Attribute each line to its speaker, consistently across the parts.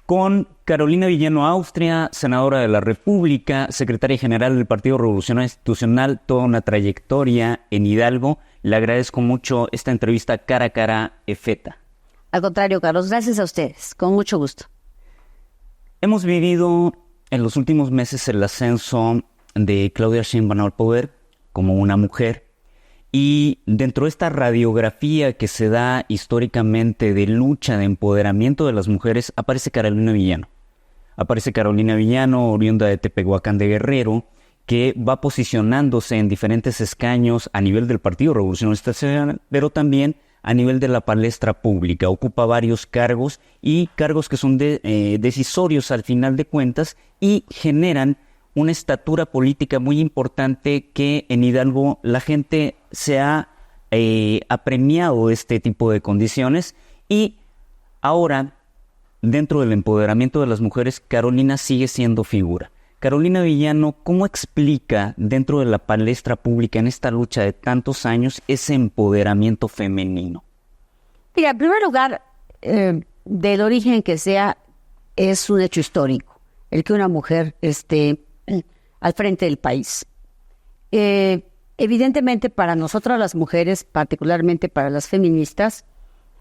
Speaker 1: con Carolina Villano Austria, senadora de la República, secretaria general del Partido Revolucionario Institucional, toda una trayectoria en Hidalgo. Le agradezco mucho esta entrevista cara a cara, EFETA.
Speaker 2: Al contrario, Carlos, gracias a ustedes, con mucho gusto.
Speaker 1: Hemos vivido en los últimos meses el ascenso de Claudia Sheinbaum al poder como una mujer, y dentro de esta radiografía que se da históricamente de lucha, de empoderamiento de las mujeres, aparece Carolina Villano. Aparece Carolina Villano, oriunda de Tepehuacán de Guerrero, que va posicionándose en diferentes escaños a nivel del Partido Revolucionario Institucional, pero también a nivel de la palestra pública. Ocupa varios cargos, y cargos que son decisorios al final de cuentas, y generan una estatura política muy importante que en Hidalgo la gente se ha apremiado este tipo de condiciones. Y ahora, dentro del empoderamiento de las mujeres, Carolina sigue siendo figura. Carolina Villano, ¿cómo explica dentro de la palestra pública en esta lucha de tantos años ese empoderamiento femenino?
Speaker 2: Mira, en primer lugar, del origen que sea, es un hecho histórico el que una mujer esté al frente del país. Evidentemente, para nosotras las mujeres, particularmente para las feministas,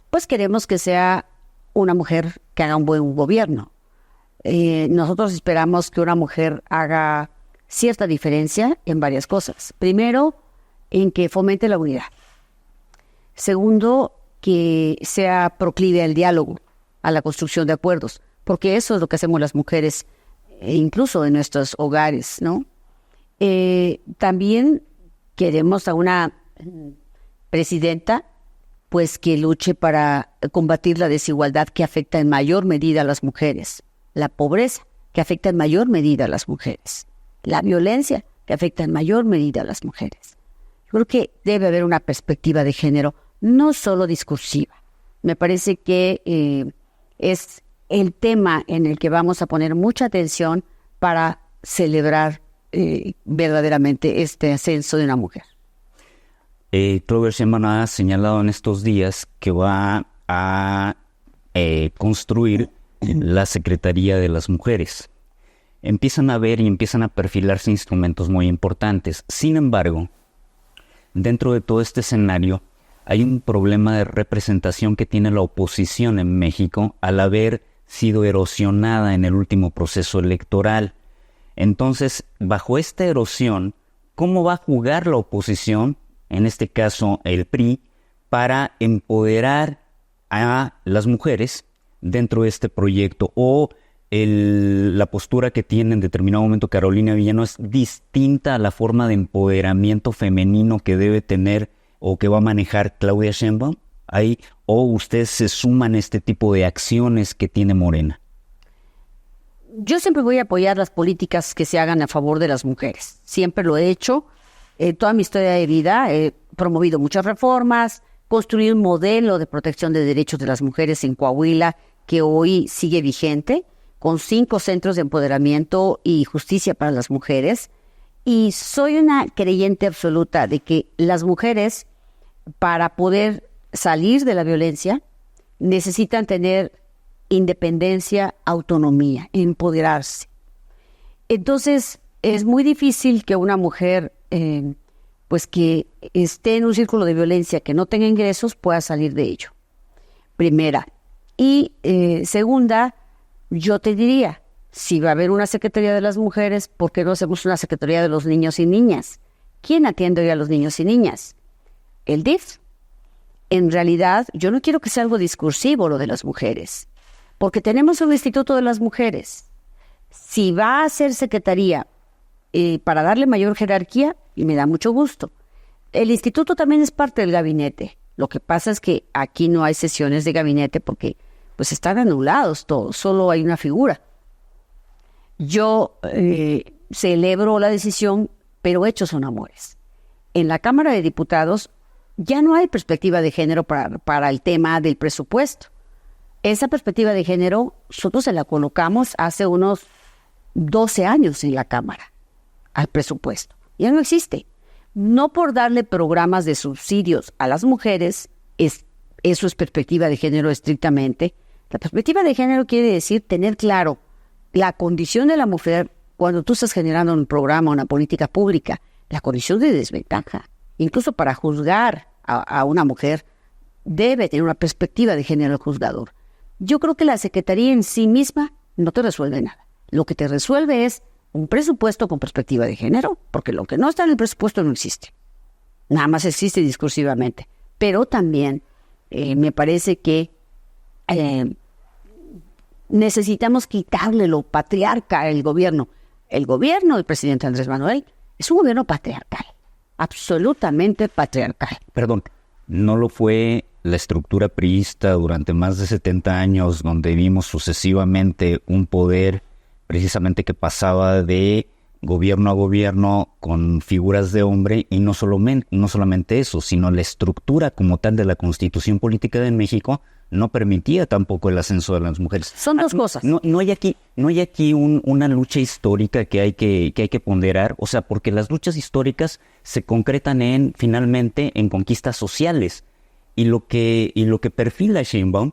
Speaker 2: pues queremos que sea una mujer que haga un buen gobierno. Nosotros esperamos que una mujer haga cierta diferencia en varias cosas. Primero, en que fomente la unidad. Segundo, que sea proclive al diálogo, a la construcción de acuerdos, porque eso es lo que hacemos las mujeres, incluso en nuestros hogares, ¿no? También queremos a una presidenta, pues, que luche para combatir la desigualdad que afecta en mayor medida a las mujeres, la pobreza que afecta en mayor medida a las mujeres, la violencia que afecta en mayor medida a las mujeres. Yo creo que debe haber una perspectiva de género, no solo discursiva. Me parece que es el tema en el que vamos a poner mucha atención para celebrar verdaderamente este ascenso de una mujer.
Speaker 1: Claudia Sheinbaum ha señalado en estos días que va a construir la Secretaría de las Mujeres. Empiezan a ver y empiezan a perfilarse instrumentos muy importantes. Sin embargo, dentro de todo este escenario, hay un problema de representación que tiene la oposición en México al haber sido erosionada en el último proceso electoral. Entonces, bajo esta erosión, ¿cómo va a jugar la oposición, en este caso el PRI, para empoderar a las mujeres dentro de este proyecto? ¿O la postura que tiene en determinado momento Carolina Villano es distinta a la forma de empoderamiento femenino que debe tener o que va a manejar Claudia Sheinbaum? ¿O ustedes se suman a este tipo de acciones que tiene Morena?
Speaker 2: Yo siempre voy a apoyar las políticas que se hagan a favor de las mujeres. Siempre lo he hecho. Toda mi historia de vida he promovido muchas reformas, construí un modelo de protección de derechos de las mujeres en Coahuila que hoy sigue vigente, con 5 centros de empoderamiento y justicia para las mujeres. Y soy una creyente absoluta de que las mujeres, para poder salir de la violencia, necesitan tener independencia, autonomía, empoderarse. Entonces, es muy difícil que una mujer, pues que esté en un círculo de violencia, que no tenga ingresos, pueda salir de ello. Primera. Y segunda, yo te diría, si va a haber una Secretaría de las Mujeres, ¿por qué no hacemos una Secretaría de los Niños y Niñas? ¿Quién atiende hoy a los niños y niñas? El DIF. En realidad, yo no quiero que sea algo discursivo lo de las mujeres, porque tenemos un Instituto de las Mujeres. Si va a ser secretaría para darle mayor jerarquía, y me da mucho gusto. El instituto también es parte del gabinete. Lo que pasa es que aquí no hay sesiones de gabinete porque pues están anulados todos, solo hay una figura. Yo celebro la decisión, pero hechos son amores. En la Cámara de Diputados ya no hay perspectiva de género para el tema del presupuesto. Esa perspectiva de género nosotros se la colocamos hace unos 12 años en la Cámara al presupuesto. Ya no existe. No por darle programas de subsidios a las mujeres, eso es perspectiva de género estrictamente, La perspectiva de género quiere decir tener claro la condición de la mujer cuando tú estás generando un programa, una política pública, la condición de desventaja. Incluso para juzgar a una mujer, debe tener una perspectiva de género el juzgador. Yo creo que la Secretaría en sí misma no te resuelve nada. Lo que te resuelve es un presupuesto con perspectiva de género, porque lo que no está en el presupuesto no existe. Nada más existe discursivamente. Pero también me parece que necesitamos quitarle lo patriarca al gobierno. El gobierno del presidente Andrés Manuel es un gobierno patriarcal, absolutamente patriarcal.
Speaker 1: Perdón, ¿no lo fue la estructura priista durante más de 70 años, donde vimos sucesivamente un poder precisamente que pasaba de gobierno a gobierno con figuras de hombre, y no solamente eso, sino la estructura como tal de la Constitución Política de México no permitía tampoco el ascenso de las mujeres?
Speaker 2: Son dos cosas.
Speaker 1: No hay aquí una lucha histórica que hay que ponderar, o sea, porque las luchas históricas se concretan finalmente en conquistas sociales, y lo que perfila Sheinbaum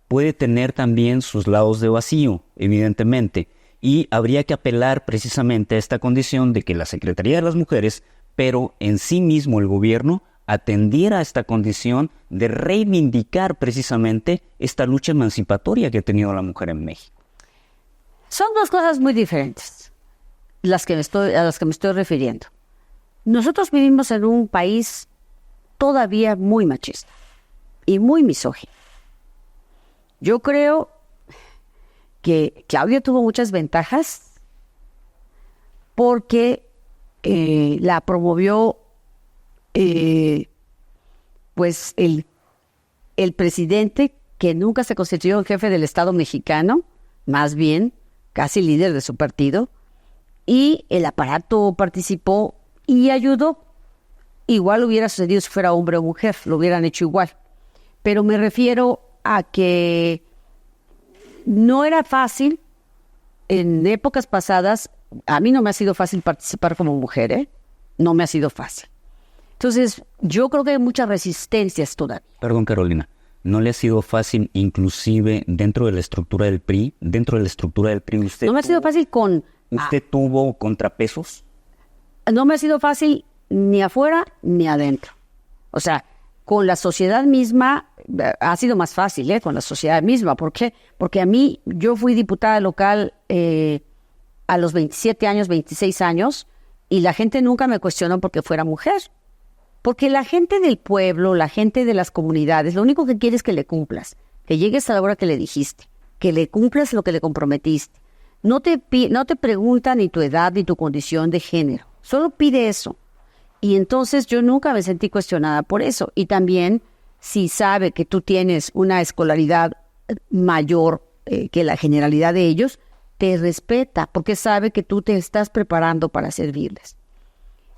Speaker 1: puede tener también sus lados de vacío, evidentemente. Y habría que apelar precisamente a esta condición de que la Secretaría de las Mujeres, pero en sí mismo el gobierno, atendiera a esta condición de reivindicar precisamente esta lucha emancipatoria que ha tenido la mujer en México.
Speaker 2: Son dos cosas muy diferentes a las que me estoy refiriendo. Nosotros vivimos en un país todavía muy machista y muy misógino. Yo creo que Claudia tuvo muchas ventajas porque la promovió pues el presidente, que nunca se constituyó en jefe del Estado mexicano, más bien casi líder de su partido, y el aparato participó y ayudó. Igual hubiera sucedido si fuera hombre o mujer, lo hubieran hecho igual. Pero me refiero a que no era fácil. En épocas pasadas, a mí no me ha sido fácil participar como mujer, no me ha sido fácil. Entonces, yo creo que hay muchas resistencias todavía.
Speaker 1: Perdón, Carolina, ¿no le ha sido fácil inclusive dentro de la estructura del PRI? Dentro de la estructura del PRI,
Speaker 2: No me ha sido fácil
Speaker 1: ¿Usted tuvo contrapesos?
Speaker 2: No me ha sido fácil ni afuera ni adentro. O sea, con la sociedad misma ha sido más fácil, con la sociedad misma. ¿Por qué? Porque yo fui diputada local a los 27 años, 26 años, y la gente nunca me cuestionó porque fuera mujer. Porque la gente del pueblo, la gente de las comunidades, lo único que quiere es que le cumplas, que llegues a la hora que le dijiste, que le cumplas lo que le comprometiste. No te pregunta ni tu edad ni tu condición de género, solo pide eso. Y entonces yo nunca me sentí cuestionada por eso. Y también, si sabe que tú tienes una escolaridad mayor que la generalidad de ellos, te respeta porque sabe que tú te estás preparando para servirles.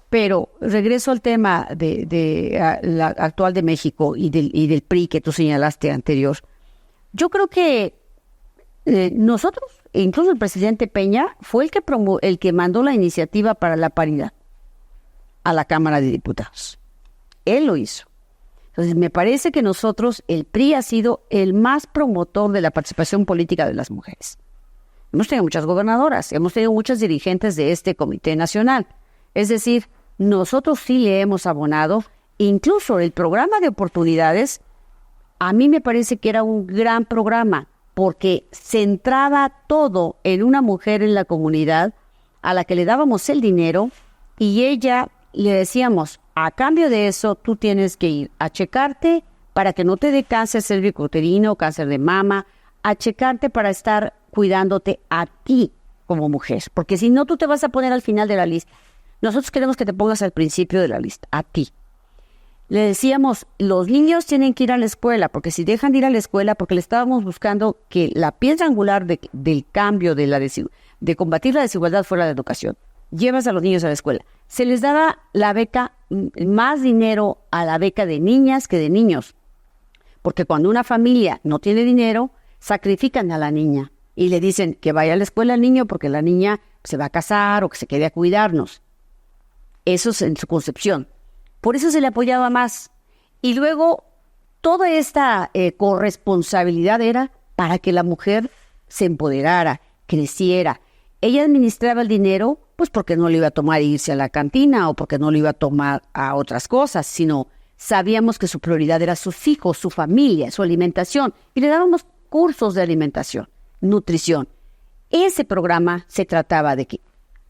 Speaker 2: Pero regreso al tema de la actual de México y del PRI que tú señalaste anterior. Yo creo que nosotros, incluso el presidente Peña, fue el que mandó la iniciativa para la paridad a la Cámara de Diputados. Él lo hizo. Entonces, me parece que nosotros, el PRI ha sido el más promotor de la participación política de las mujeres. Hemos tenido muchas gobernadoras, hemos tenido muchas dirigentes de este Comité Nacional. Es decir, nosotros sí le hemos abonado, incluso el programa de oportunidades, a mí me parece que era un gran programa, porque centraba todo en una mujer en la comunidad a la que le dábamos el dinero y ella le decíamos, a cambio de eso, tú tienes que ir a checarte para que no te dé cáncer cervicuterino, cáncer de mama, a checarte para estar cuidándote a ti como mujer, porque si no, tú te vas a poner al final de la lista. Nosotros queremos que te pongas al principio de la lista, a ti. Le decíamos, los niños tienen que ir a la escuela, porque si dejan de ir a la escuela, porque le estábamos buscando que la piedra angular del cambio, de combatir la desigualdad fuera de educación, llevas a los niños a la escuela. Se les daba la beca, más dinero a la beca de niñas que de niños, porque cuando una familia no tiene dinero, sacrifican a la niña y le dicen que vaya a la escuela al niño porque la niña se va a casar o que se quede a cuidarnos. Eso es en su concepción. Por eso se le apoyaba más. Y luego, toda esta corresponsabilidad era para que la mujer se empoderara, creciera. Ella administraba el dinero, pues porque no le iba a tomar irse a la cantina o porque no le iba a tomar a otras cosas, sino sabíamos que su prioridad era sus hijos, su familia, su alimentación. Y le dábamos cursos de alimentación, nutrición. Ese programa se trataba de que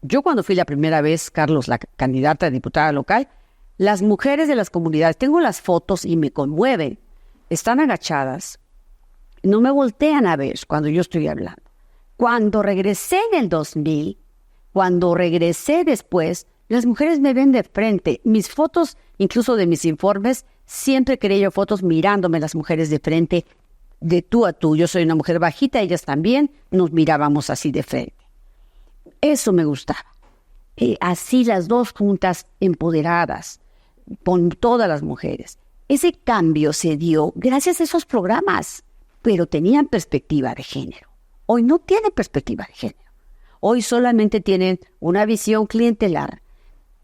Speaker 2: yo cuando fui la primera vez, Carlos, la candidata a diputada local, las mujeres de las comunidades, tengo las fotos y me conmueven, están agachadas, no me voltean a ver cuando yo estoy hablando. Cuando regresé en el 2000, cuando regresé después, las mujeres me ven de frente. Mis fotos, incluso de mis informes, siempre creé yo fotos mirándome las mujeres de frente, de tú a tú. Yo soy una mujer bajita, ellas también, nos mirábamos así de frente. Eso me gustaba. Así las dos juntas, empoderadas, con todas las mujeres. Ese cambio se dio gracias a esos programas, pero tenían perspectiva de género. Hoy no tienen perspectiva de género. Hoy solamente tienen una visión clientelar.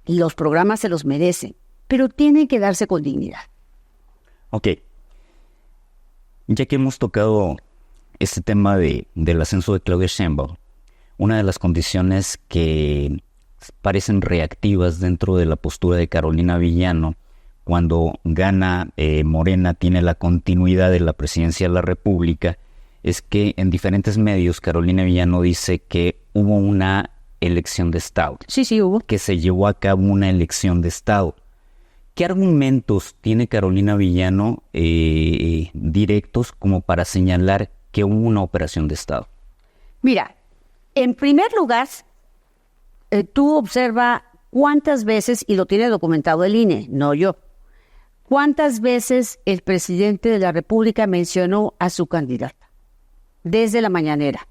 Speaker 2: Los programas se los merecen, pero tienen que darse con dignidad.
Speaker 1: Ok. Ya que hemos tocado este tema del ascenso de Claudia Sheinbaum, una de las condiciones que parecen reactivas dentro de la postura de Carolina Villano, cuando gana Morena, tiene la continuidad de la presidencia de la República, es que en diferentes medios Carolina Villano dice que hubo una elección de Estado.
Speaker 2: Sí, hubo.
Speaker 1: Que se llevó a cabo una elección de Estado. ¿Qué argumentos tiene Carolina Villano directos como para señalar que hubo una operación de Estado?
Speaker 2: Mira, en primer lugar, tú observa cuántas veces, y lo tiene documentado el INE, no yo, cuántas veces el presidente de la República mencionó a su candidata desde la mañanera.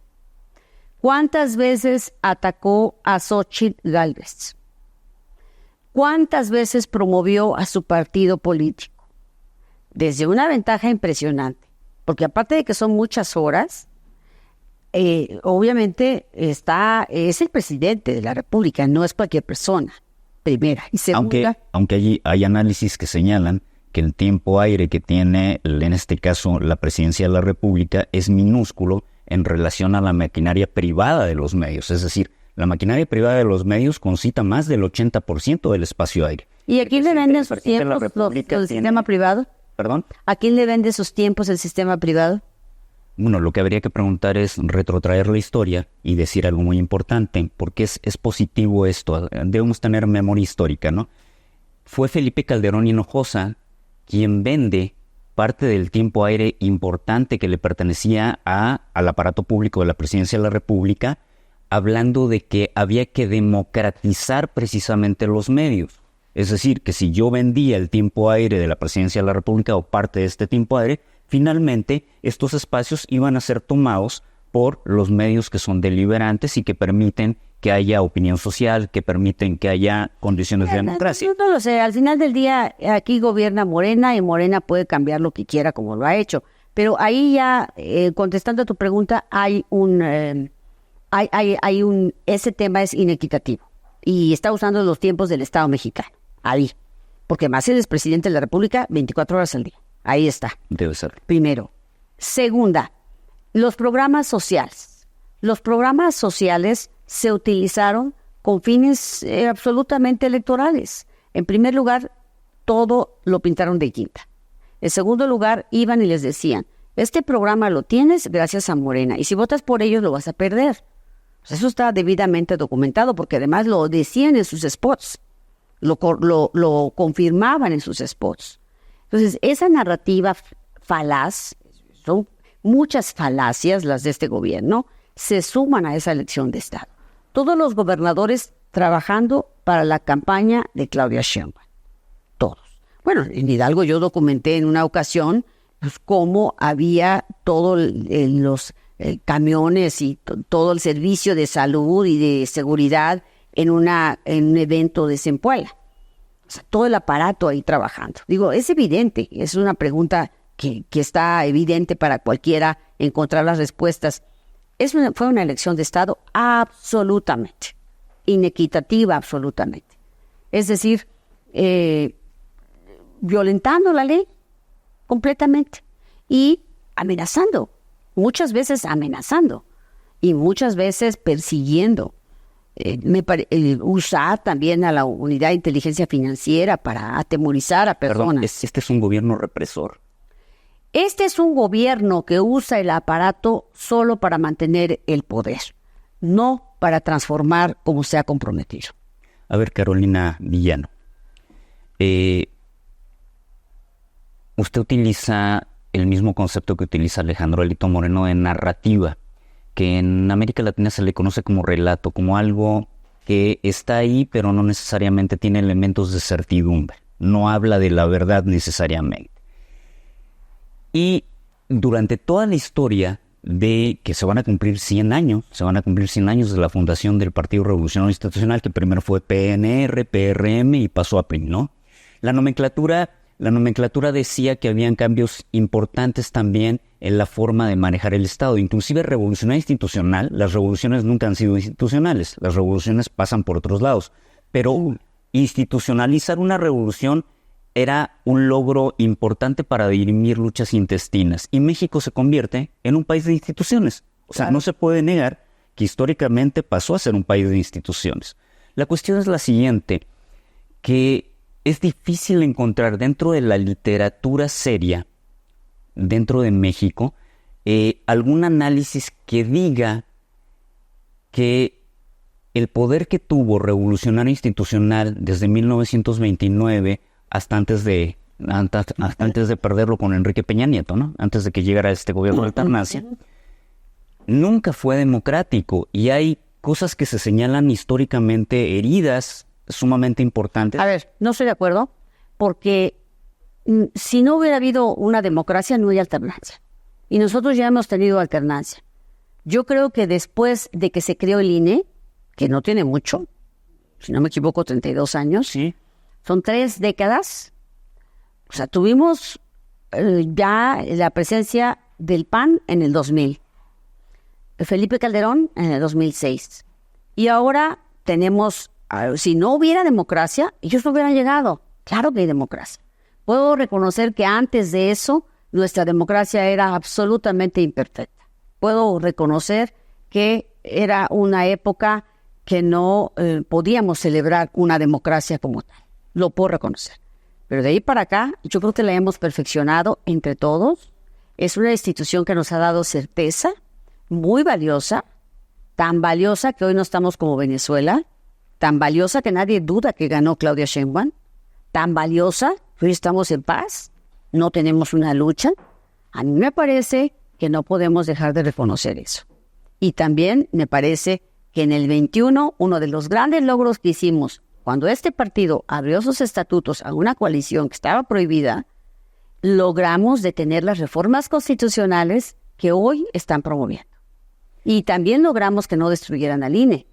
Speaker 2: ¿Cuántas veces atacó a Xóchitl Gálvez? ¿Cuántas veces promovió a su partido político? Desde una ventaja impresionante, porque aparte de que son muchas horas, obviamente es el presidente de la República, no es cualquier persona, primera. Y segunda,
Speaker 1: aunque hay análisis que señalan que el tiempo aire que tiene, en este caso, la presidencia de la República es minúsculo en relación a la maquinaria privada de los medios. Es decir, la maquinaria privada de los medios concita más del 80% del espacio aire.
Speaker 2: ¿Y a quién le venden sus tiempos el sistema privado?
Speaker 1: ¿Perdón?
Speaker 2: ¿A quién le vende sus tiempos el sistema privado?
Speaker 1: Bueno, lo que habría que preguntar es retrotraer la historia y decir algo muy importante, porque es positivo esto. Debemos tener memoria histórica, ¿no? Fue Felipe Calderón Hinojosa quien vende parte del tiempo aire importante que le pertenecía al aparato público de la Presidencia de la República, hablando de que había que democratizar precisamente los medios. Es decir, que si yo vendía el tiempo aire de la Presidencia de la República o parte de este tiempo aire, finalmente estos espacios iban a ser tomados por los medios que son deliberantes y que permiten que haya opinión social, que permiten que haya condiciones de democracia.
Speaker 2: Yo no lo sé, al final del día aquí gobierna Morena y Morena puede cambiar lo que quiera como lo ha hecho. Pero ahí ya, contestando a tu pregunta, ese tema es inequitativo y está usando los tiempos del Estado mexicano, ahí. Porque más él es presidente de la República 24 horas al día, ahí está.
Speaker 1: Debe ser.
Speaker 2: Primero. Segunda, los programas sociales. Los programas sociales se utilizaron con fines absolutamente electorales. En primer lugar, todo lo pintaron de quinta. En segundo lugar, iban y les decían, este programa lo tienes gracias a Morena, y si votas por ellos lo vas a perder. Pues eso está debidamente documentado, porque además lo decían en sus spots, lo confirmaban en sus spots. Entonces, esa narrativa falaz, son muchas falacias las de este gobierno, se suman a esa elección de Estado. Todos los gobernadores trabajando para la campaña de Claudia Sheinbaum. Todos. Bueno, en Hidalgo yo documenté en una ocasión pues, cómo había todos los camiones y todo el servicio de salud y de seguridad en un evento de Zempoala. O sea, todo el aparato ahí trabajando. Digo, es evidente, es una pregunta que está evidente para cualquiera encontrar las respuestas. Fue una elección de Estado absolutamente, inequitativa absolutamente. Es decir, violentando la ley completamente y amenazando muchas veces amenazando y muchas veces persiguiendo. Usar también a la unidad de inteligencia financiera para atemorizar a personas.
Speaker 1: Perdón, este es un gobierno represor.
Speaker 2: Este es un gobierno que usa el aparato solo para mantener el poder, no para transformar como se ha comprometido.
Speaker 1: A ver, Carolina Villano, usted utiliza el mismo concepto que utiliza Alejandro Alito Moreno de narrativa, que en América Latina se le conoce como relato, como algo que está ahí, pero no necesariamente tiene elementos de certidumbre. No habla de la verdad necesariamente. Y durante toda la historia de que se van a cumplir 100 años de la fundación del Partido Revolucionario Institucional, que primero fue PNR, PRM y pasó a PRI, ¿no? La nomenclatura decía que habían cambios importantes también en la forma de manejar el Estado. Inclusive revolucionario institucional, las revoluciones nunca han sido institucionales, las revoluciones pasan por otros lados. Pero institucionalizar una revolución era un logro importante para dirimir luchas intestinas. Y México se convierte en un país de instituciones. O sea, no se puede negar que históricamente pasó a ser un país de instituciones. La cuestión es la siguiente, que es difícil encontrar dentro de la literatura seria, dentro de México, algún análisis que diga que el poder que tuvo revolucionario institucional desde 1929 hasta antes de perderlo con Enrique Peña Nieto, ¿no? Antes de que llegara este gobierno de alternancia, nunca fue democrático, y hay cosas que se señalan históricamente, heridas sumamente importantes.
Speaker 2: A ver, no estoy de acuerdo, porque si no hubiera habido una democracia, no hay alternancia. Y nosotros ya hemos tenido alternancia. Yo creo que después de que se creó el INE, que no tiene mucho, si no me equivoco, 32 años,
Speaker 1: Sí.
Speaker 2: Son 3 décadas. O sea, tuvimos ya la presencia del PAN en el 2000, Felipe Calderón en el 2006. Y ahora tenemos, si no hubiera democracia, ellos no hubieran llegado. Claro que hay democracia. Puedo reconocer que antes de eso, nuestra democracia era absolutamente imperfecta. Puedo reconocer que era una época que no podíamos celebrar una democracia como tal. Lo puedo reconocer. Pero de ahí para acá, yo creo que la hemos perfeccionado entre todos. Es una institución que nos ha dado certeza, muy valiosa, tan valiosa que hoy no estamos como Venezuela, tan valiosa que nadie duda que ganó Claudia Sheinbaum, tan valiosa que hoy estamos en paz, no tenemos una lucha. A mí me parece que no podemos dejar de reconocer eso. Y también me parece que en el 21, uno de los grandes logros que hicimos, cuando este partido abrió sus estatutos a una coalición que estaba prohibida, logramos detener las reformas constitucionales que hoy están promoviendo. Y también logramos que no destruyeran al INE.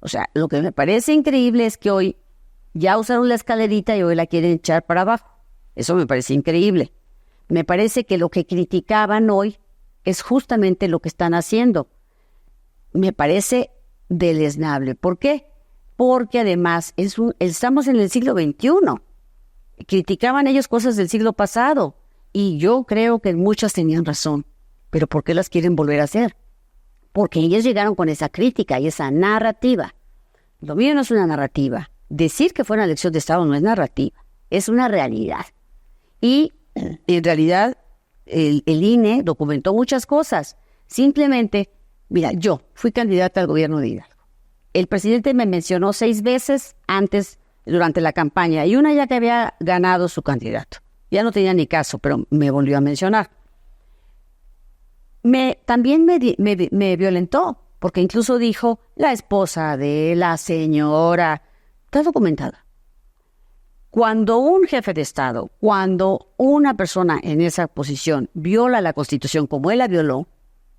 Speaker 2: O sea, lo que me parece increíble es que hoy ya usaron la escalerita y hoy la quieren echar para abajo. Eso me parece increíble. Me parece que lo que criticaban hoy es justamente lo que están haciendo. Me parece deleznable. ¿Por qué? Porque además estamos en el siglo XXI. Criticaban ellos cosas del siglo pasado y yo creo que muchas tenían razón. Pero ¿por qué las quieren volver a hacer? Porque ellos llegaron con esa crítica y esa narrativa. Lo mío no es una narrativa. Decir que fue una elección de Estado no es narrativa, es una realidad. Y en realidad el INE documentó muchas cosas. Simplemente, mira, yo fui candidata al gobierno de Hidalgo. El presidente me mencionó 6 veces antes, durante la campaña, y una ya que había ganado su candidato. Ya no tenía ni caso, pero me volvió a mencionar. También me violentó, porque incluso dijo la esposa de la señora. Está documentada. Cuando un jefe de Estado, cuando una persona en esa posición viola la Constitución como él la violó,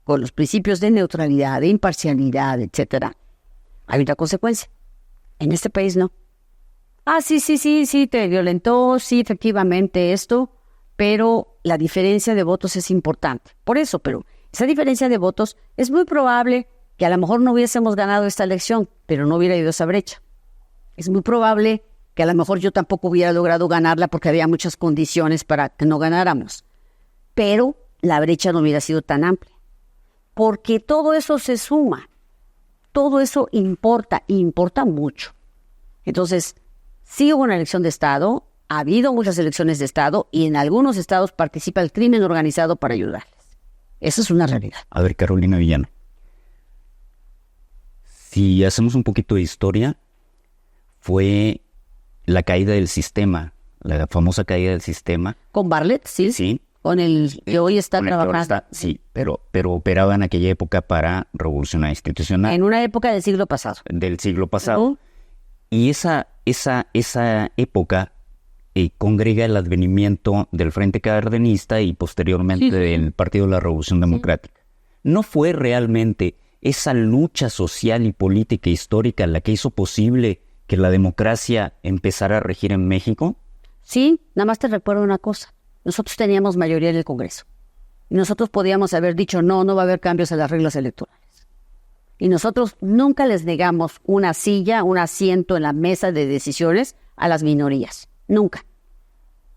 Speaker 2: con los principios de neutralidad, de imparcialidad, etcétera, hay una consecuencia. En este país no. Sí, te violentó, sí, efectivamente esto, pero la diferencia de votos es importante. Por eso, pero esa diferencia de votos es muy probable que a lo mejor no hubiésemos ganado esta elección, pero no hubiera ido esa brecha. Es muy probable que a lo mejor yo tampoco hubiera logrado ganarla porque había muchas condiciones para que no ganáramos. Pero la brecha no hubiera sido tan amplia. porque todo eso se suma, todo eso importa mucho. Entonces, sí hubo una elección de Estado, ha habido muchas elecciones de Estado y en algunos estados participa el crimen organizado para ayudarles. Eso es una realidad.
Speaker 1: A ver, Carolina Villano, si hacemos un poquito de historia, fue la caída del sistema, la famosa caída del sistema.
Speaker 2: Con Bartlett, sí.
Speaker 1: Sí.
Speaker 2: Con el que hoy está
Speaker 1: Con el que ahora
Speaker 2: trabajando.
Speaker 1: sí, pero operaba en aquella época para revolucionar institucional.
Speaker 2: En una época del siglo pasado.
Speaker 1: Del siglo pasado.
Speaker 2: Uh-huh.
Speaker 1: Y esa época congrega el advenimiento del Frente Cardenista y posteriormente del Partido de la Revolución Democrática. ¿No fue realmente esa lucha social y política histórica la que hizo posible que la democracia empezara a regir en México?
Speaker 2: Sí, nada más te recuerdo una cosa. Nosotros teníamos mayoría en el Congreso. Y nosotros podíamos haber dicho, no va a haber cambios en las reglas electorales. Y nosotros nunca les negamos una silla, un asiento en la mesa de decisiones a las minorías. Nunca.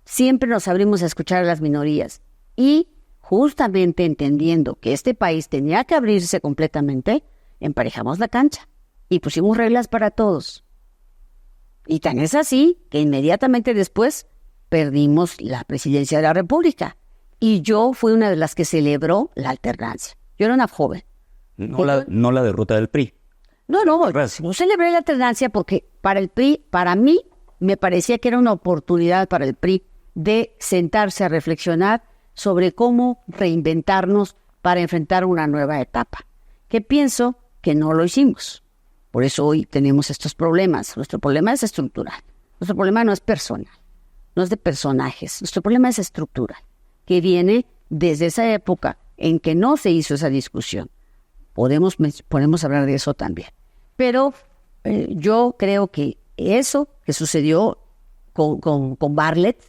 Speaker 2: Siempre nos abrimos a escuchar a las minorías. Y justamente entendiendo que este país tenía que abrirse completamente, emparejamos la cancha y pusimos reglas para todos. Y tan es así que inmediatamente después perdimos la presidencia de la República. Y yo fui una de las que celebró la alternancia. Yo era una joven.
Speaker 1: No la derrota del PRI.
Speaker 2: No, yo celebré la alternancia porque para el PRI, para mí, me parecía que era una oportunidad para el PRI de sentarse a reflexionar sobre cómo reinventarnos para enfrentar una nueva etapa. Que pienso que no lo hicimos. Por eso hoy tenemos estos problemas. Nuestro problema es estructural. Nuestro problema no es personal, no es de personajes. Nuestro problema es estructural, que viene desde esa época en que no se hizo esa discusión. Podemos hablar de eso también. Pero yo creo que eso que sucedió con Bartlett,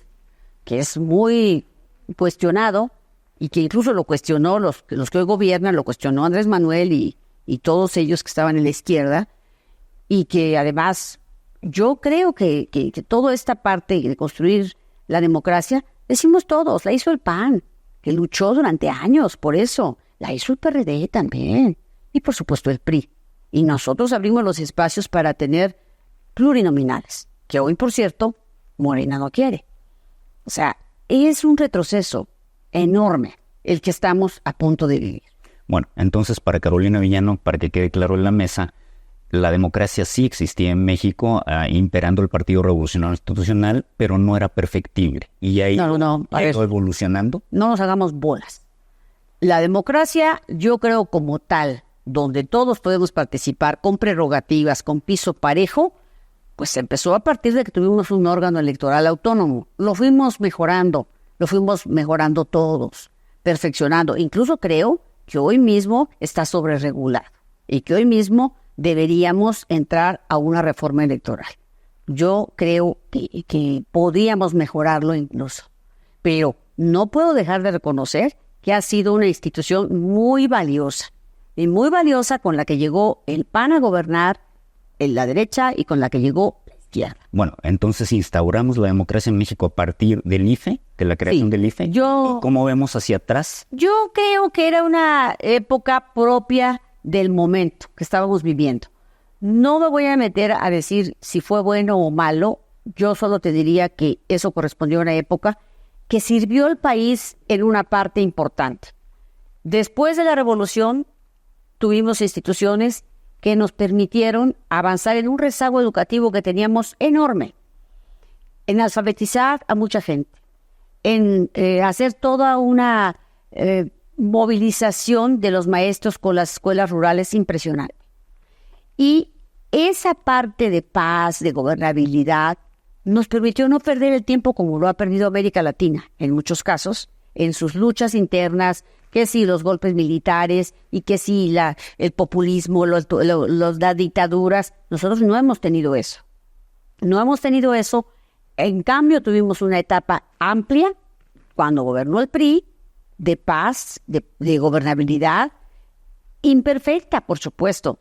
Speaker 2: que es muy cuestionado y que incluso lo cuestionó los que hoy gobiernan, lo cuestionó Andrés Manuel y todos ellos que estaban en la izquierda, y que además yo creo que toda esta parte de construir la democracia, decimos todos, la hizo el PAN, que luchó durante años por eso, la hizo el PRD también, y por supuesto el PRI. Y nosotros abrimos los espacios para tener plurinominales, que hoy, por cierto, Morena no quiere. O sea, es un retroceso enorme el que estamos a punto de vivir.
Speaker 1: Bueno, entonces para Carolina Villano, para que quede claro en la mesa, la democracia sí existía en México, imperando el Partido Revolucionario Institucional, pero no era perfectible. Y ahí quedó evolucionando.
Speaker 2: No nos hagamos bolas. La democracia, yo creo como tal, donde todos podemos participar con prerrogativas, con piso parejo, pues empezó a partir de que tuvimos un órgano electoral autónomo. Lo fuimos mejorando todos, perfeccionando. Incluso creo que hoy mismo está sobreregulado y que hoy mismo deberíamos entrar a una reforma electoral. Yo creo que podríamos mejorarlo incluso, pero no puedo dejar de reconocer que ha sido una institución muy valiosa, y muy valiosa, con la que llegó el PAN a gobernar en la derecha y con la que llegó la izquierda.
Speaker 1: Bueno, entonces instauramos la democracia en México a partir del IFE, de la creación del IFE. ¿Y cómo vemos hacia atrás?
Speaker 2: Yo creo que era una época propia del momento que estábamos viviendo. No me voy a meter a decir si fue bueno o malo. Yo solo te diría que eso correspondió a una época que sirvió al país en una parte importante. Después de la revolución, tuvimos instituciones que nos permitieron avanzar en un rezago educativo que teníamos enorme, en alfabetizar a mucha gente, en hacer toda una movilización de los maestros con las escuelas rurales impresionante. Y esa parte de paz, de gobernabilidad, nos permitió no perder el tiempo como lo ha perdido América Latina, en muchos casos, en sus luchas internas, que si los golpes militares y que si el populismo, las dictaduras. Nosotros no hemos tenido eso. No hemos tenido eso. En cambio, tuvimos una etapa amplia, cuando gobernó el PRI, de paz, de gobernabilidad, imperfecta, por supuesto,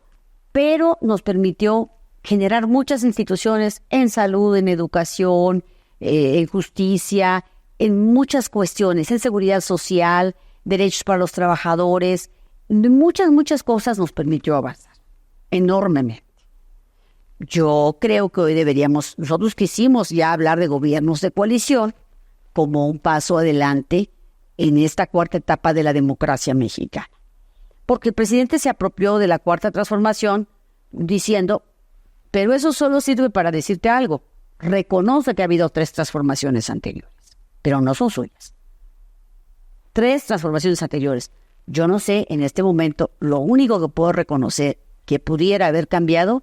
Speaker 2: pero nos permitió generar muchas instituciones en salud, en educación, en justicia, en muchas cuestiones, en seguridad social, derechos para los trabajadores, muchas cosas nos permitió avanzar enormemente. Yo creo que hoy nosotros quisimos ya hablar de gobiernos de coalición como un paso adelante en esta cuarta etapa de la democracia mexicana. Porque el presidente se apropió de la cuarta transformación diciendo, pero eso solo sirve para decirte algo. Reconoce que ha habido 3 transformaciones anteriores, pero no son suyas. 3 transformaciones anteriores. Yo no sé, en este momento, lo único que puedo reconocer que pudiera haber cambiado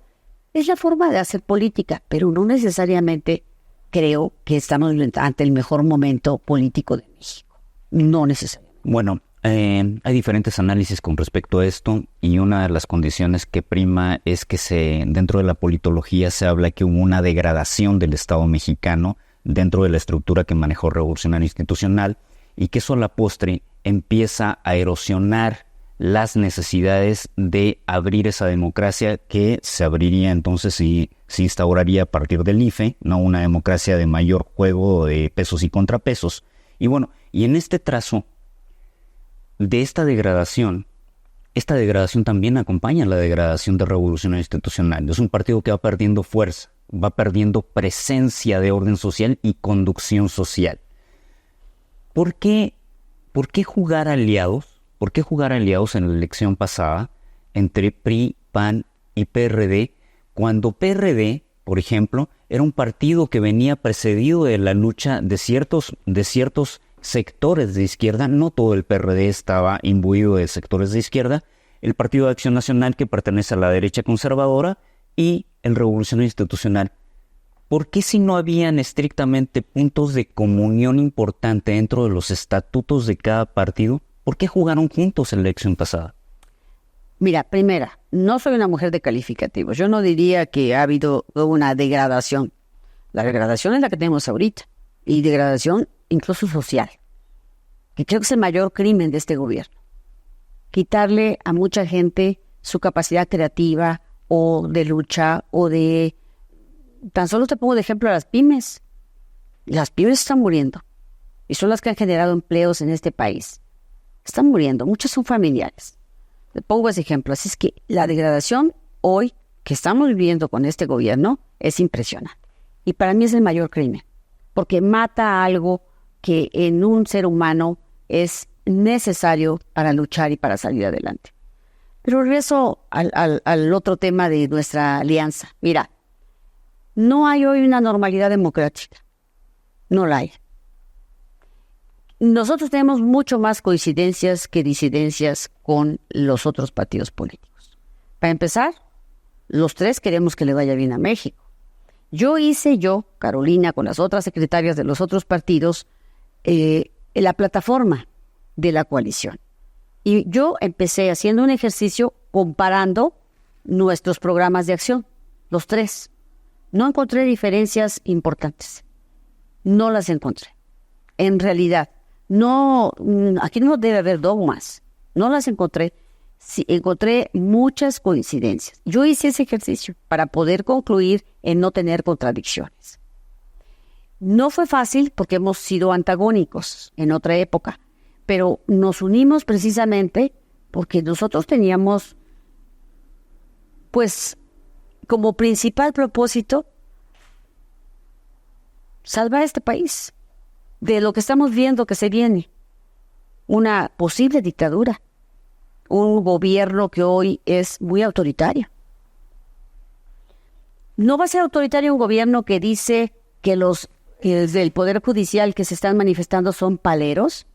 Speaker 2: es la forma de hacer política, pero no necesariamente creo que estamos ante el mejor momento político de México. No necesariamente.
Speaker 1: Bueno, hay diferentes análisis con respecto a esto y una de las condiciones que prima es que dentro de la politología se habla que hubo una degradación del Estado mexicano dentro de la estructura que manejó Revolucionario Institucional y que eso a la postre empieza a erosionar las necesidades de abrir esa democracia que se abriría entonces y se instauraría a partir del IFE, ¿no? Una democracia de mayor juego de pesos y contrapesos. Y bueno, y en este trazo de esta degradación también acompaña la degradación de Revolucionario Institucional. Es un partido que va perdiendo fuerza, va perdiendo presencia de orden social y conducción social. ¿Por qué jugar aliados? ¿Por qué jugar aliados en la elección pasada entre PRI, PAN y PRD, cuando PRD, por ejemplo, era un partido que venía precedido de la lucha de ciertos sectores de izquierda? No todo el PRD estaba imbuido de sectores de izquierda. El Partido de Acción Nacional, que pertenece a la derecha conservadora, y el Revolucionario Institucional. ¿Por qué, si no habían estrictamente puntos de comunión importante dentro de los estatutos de cada partido, por qué jugaron juntos en la elección pasada?
Speaker 2: Mira, primera, no soy una mujer de calificativos. Yo no diría que ha habido una degradación. La degradación es la que tenemos ahorita. Y degradación incluso social. Que creo que es el mayor crimen de este gobierno. Quitarle a mucha gente su capacidad creativa o de lucha o de... Tan solo te pongo de ejemplo a las pymes. Las pymes están muriendo. Y son las que han generado empleos en este país. Están muriendo. Muchas son familiares. Te pongo ese ejemplo. Así es que la degradación hoy que estamos viviendo con este gobierno es impresionante. Y para mí es el mayor crimen. Porque mata algo que en un ser humano es necesario para luchar y para salir adelante. Pero regreso al otro tema de nuestra alianza. Mira, no hay hoy una normalidad democrática. No la hay. Nosotros tenemos mucho más coincidencias que disidencias con los otros partidos políticos. Para empezar, los 3 queremos que le vaya bien a México. Carolina, con las otras secretarias de los otros partidos, la plataforma de la coalición. Y yo empecé haciendo un ejercicio comparando nuestros programas de acción, los 3. No encontré diferencias importantes. No las encontré. En realidad, no, aquí no debe haber dogmas. No las encontré. Sí, encontré muchas coincidencias. Yo hice ese ejercicio para poder concluir en no tener contradicciones. No fue fácil porque hemos sido antagónicos en otra época, pero nos unimos precisamente porque nosotros teníamos, pues, como principal propósito, salvar este país de lo que estamos viendo que se viene, una posible dictadura, un gobierno que hoy es muy autoritario. ¿No va a ser autoritario un gobierno que dice que los del Poder Judicial que se están manifestando son paleros?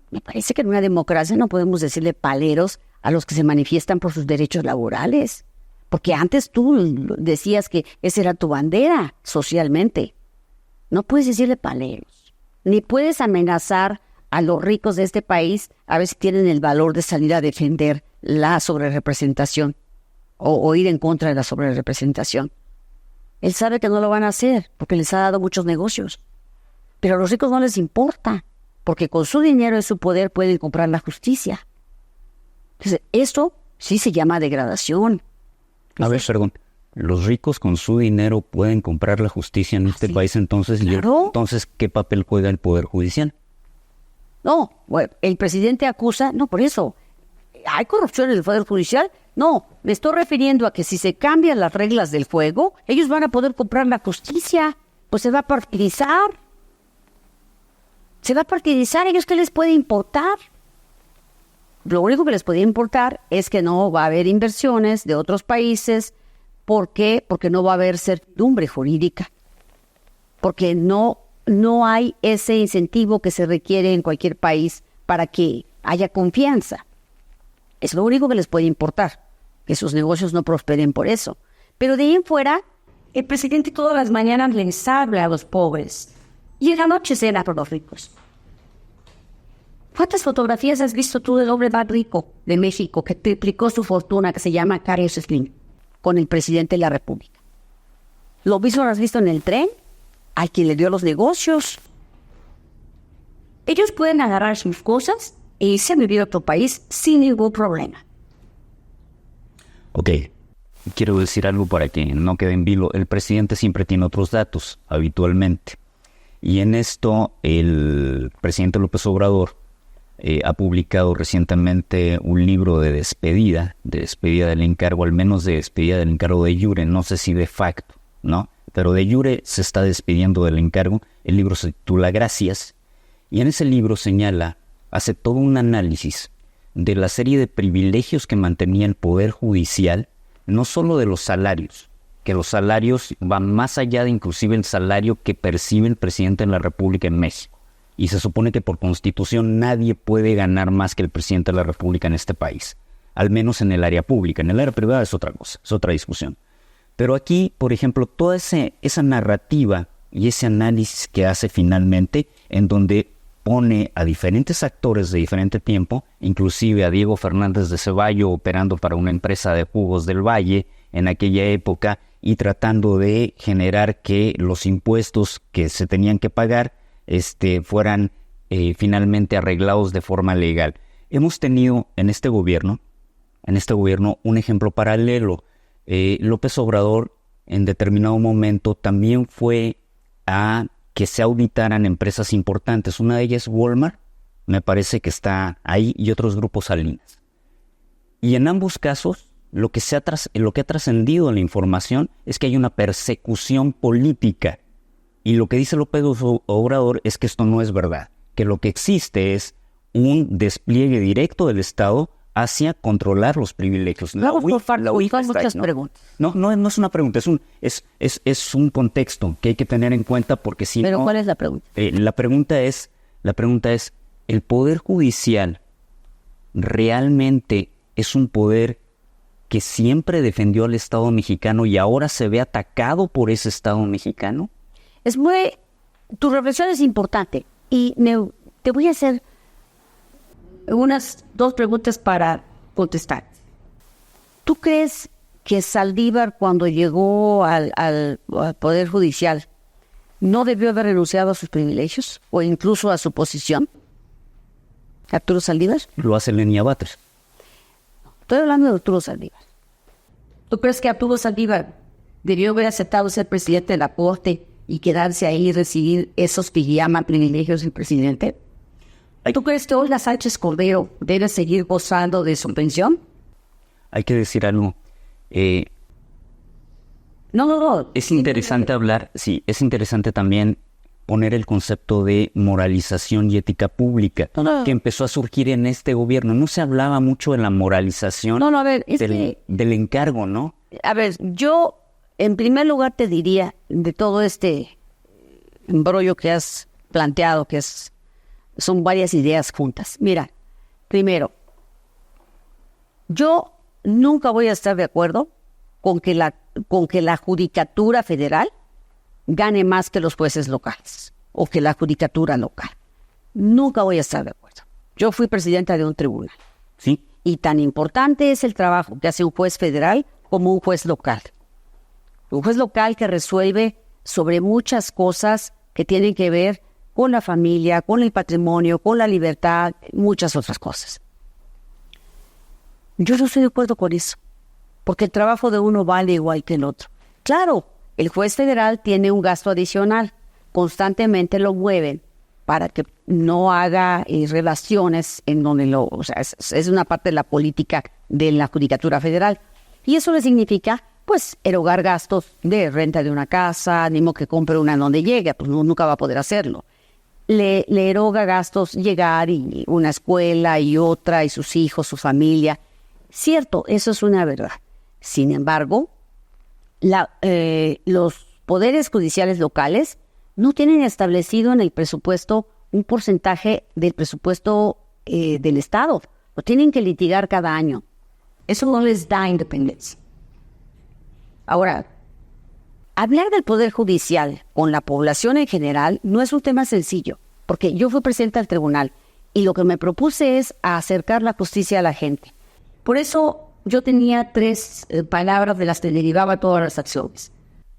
Speaker 2: Me parece que en una democracia no podemos decirle paleros a los que se manifiestan por sus derechos laborales. Porque antes tú decías que esa era tu bandera socialmente. No puedes decirle paleros. Ni puedes amenazar a los ricos de este país a ver si tienen el valor de salir a defender la sobrerepresentación o ir en contra de la sobrerepresentación. Él sabe que no lo van a hacer porque les ha dado muchos negocios. Pero a los ricos no les importa porque con su dinero y su poder pueden comprar la justicia. Entonces, esto sí se llama degradación.
Speaker 1: A ver, perdón. Los ricos con su dinero pueden comprar la justicia en este país, entonces,
Speaker 2: claro.
Speaker 1: Entonces, ¿qué papel juega el Poder Judicial?
Speaker 2: No, bueno, el presidente acusa, no, por eso, ¿hay corrupción en el Poder Judicial? No, me estoy refiriendo a que si se cambian las reglas del juego, ellos van a poder comprar la justicia, pues se va a partidizar. Se va a partidizar, ¿ellos qué les puede importar? Lo único que les puede importar es que no va a haber inversiones de otros países. ¿Por qué? Porque no va a haber certidumbre jurídica. Porque no hay ese incentivo que se requiere en cualquier país para que haya confianza. Es lo único que les puede importar, que sus negocios no prosperen por eso. Pero de ahí en fuera,
Speaker 3: el presidente todas las mañanas les habla a los pobres y en la noche cena con los ricos.
Speaker 2: ¿Cuántas fotografías has visto tú del hombre más rico de México que triplicó su fortuna, que se llama Carlos Slim, con el presidente de la República? ¿Lo mismo lo has visto en el tren? ¿Al quien le dio los negocios?
Speaker 3: Ellos pueden agarrar sus cosas e irse a vivir a otro país sin ningún problema.
Speaker 1: Ok, quiero decir algo para que no quede en vilo. El presidente siempre tiene otros datos, habitualmente. Y en esto, el presidente López Obrador ha publicado recientemente un libro de despedida del encargo, al menos de despedida del encargo de jure, no sé si de facto, ¿no? Pero de jure se está despidiendo del encargo. El libro se titula Gracias, y en ese libro hace todo un análisis de la serie de privilegios que mantenía el Poder Judicial, no solo de los salarios, que los salarios van más allá de inclusive el salario que percibe el presidente de la República en México. Y se supone que por constitución nadie puede ganar más que el presidente de la República en este país, al menos en el área pública. En el área privada es otra cosa, es otra discusión. Pero aquí, por ejemplo, toda esa narrativa y ese análisis que hace finalmente, en donde pone a diferentes actores de diferente tiempo, inclusive a Diego Fernández de Ceballo operando para una empresa de jugos del Valle en aquella época y tratando de generar que los impuestos que se tenían que pagar fueran finalmente arreglados de forma legal. Hemos tenido en este gobierno un ejemplo paralelo. López Obrador en determinado momento también fue a que se auditaran empresas importantes. Una de ellas es Walmart, me parece que está ahí, y otros grupos Salinas. Y en ambos casos, lo que ha trascendido en la información es que hay una persecución política. Y lo que dice López Obrador es que esto no es verdad, que lo que existe es un despliegue directo del Estado hacia controlar los privilegios.
Speaker 2: Vamos por muchas preguntas.
Speaker 1: No es una pregunta, es un contexto que hay que tener en cuenta porque si
Speaker 2: ¿Pero
Speaker 1: no,
Speaker 2: cuál es la pregunta?
Speaker 1: La pregunta es, ¿el Poder Judicial realmente es un poder que siempre defendió al Estado mexicano y ahora se ve atacado por ese Estado mexicano?
Speaker 2: Tu reflexión es importante y te voy a hacer unas 2 preguntas para contestar. ¿Tú crees que Saldívar, cuando llegó al Poder Judicial, no debió haber renunciado a sus privilegios o incluso a su posición? ¿Arturo Saldívar?
Speaker 1: Lo hace Lenia Batres.
Speaker 2: Estoy hablando de Arturo Saldívar.
Speaker 3: ¿Tú crees que Arturo Saldívar debió haber aceptado ser presidente de la Corte y quedarse ahí y recibir esos que llaman privilegios del presidente? ¿Tú crees que Olga Sánchez Cordero debe seguir gozando de su pensión?
Speaker 1: Hay que decir algo.
Speaker 3: No.
Speaker 1: Es interesante hablar, sí, es interesante también poner el concepto de moralización y ética pública que empezó a surgir en este gobierno. No se hablaba mucho de la moralización del encargo, ¿no?
Speaker 2: A ver, yo en primer lugar te diría de todo este embrollo que has planteado, son varias ideas juntas. Mira, primero, yo nunca voy a estar de acuerdo con que la Judicatura Federal gane más que los jueces locales o que la Judicatura local. Nunca voy a estar de acuerdo. Yo fui presidenta de un tribunal.
Speaker 1: Sí.
Speaker 2: Y tan importante es el trabajo que hace un juez federal como un juez local. Un juez local que resuelve sobre muchas cosas que tienen que ver con la familia, con el patrimonio, con la libertad, muchas otras cosas. Yo no estoy de acuerdo con eso, porque el trabajo de uno vale igual que el otro. Claro, el juez federal tiene un gasto adicional, constantemente lo mueven para que no haga relaciones en donde es una parte de la política de la Judicatura Federal. Y eso le significa, pues, erogar gastos de renta de una casa, ni modo que compre una en donde llegue, pues nunca va a poder hacerlo. Le eroga gastos llegar y una escuela y otra, y sus hijos, su familia. Cierto, eso es una verdad. Sin embargo, los poderes judiciales locales no tienen establecido en el presupuesto un porcentaje del presupuesto del Estado. Lo tienen que litigar cada año.
Speaker 3: Eso no les da independencia.
Speaker 2: Ahora, hablar del Poder Judicial con la población en general no es un tema sencillo, porque yo fui presidenta del tribunal y lo que me propuse es acercar la justicia a la gente.
Speaker 3: Por eso yo tenía 3 palabras de las que derivaba todas las acciones.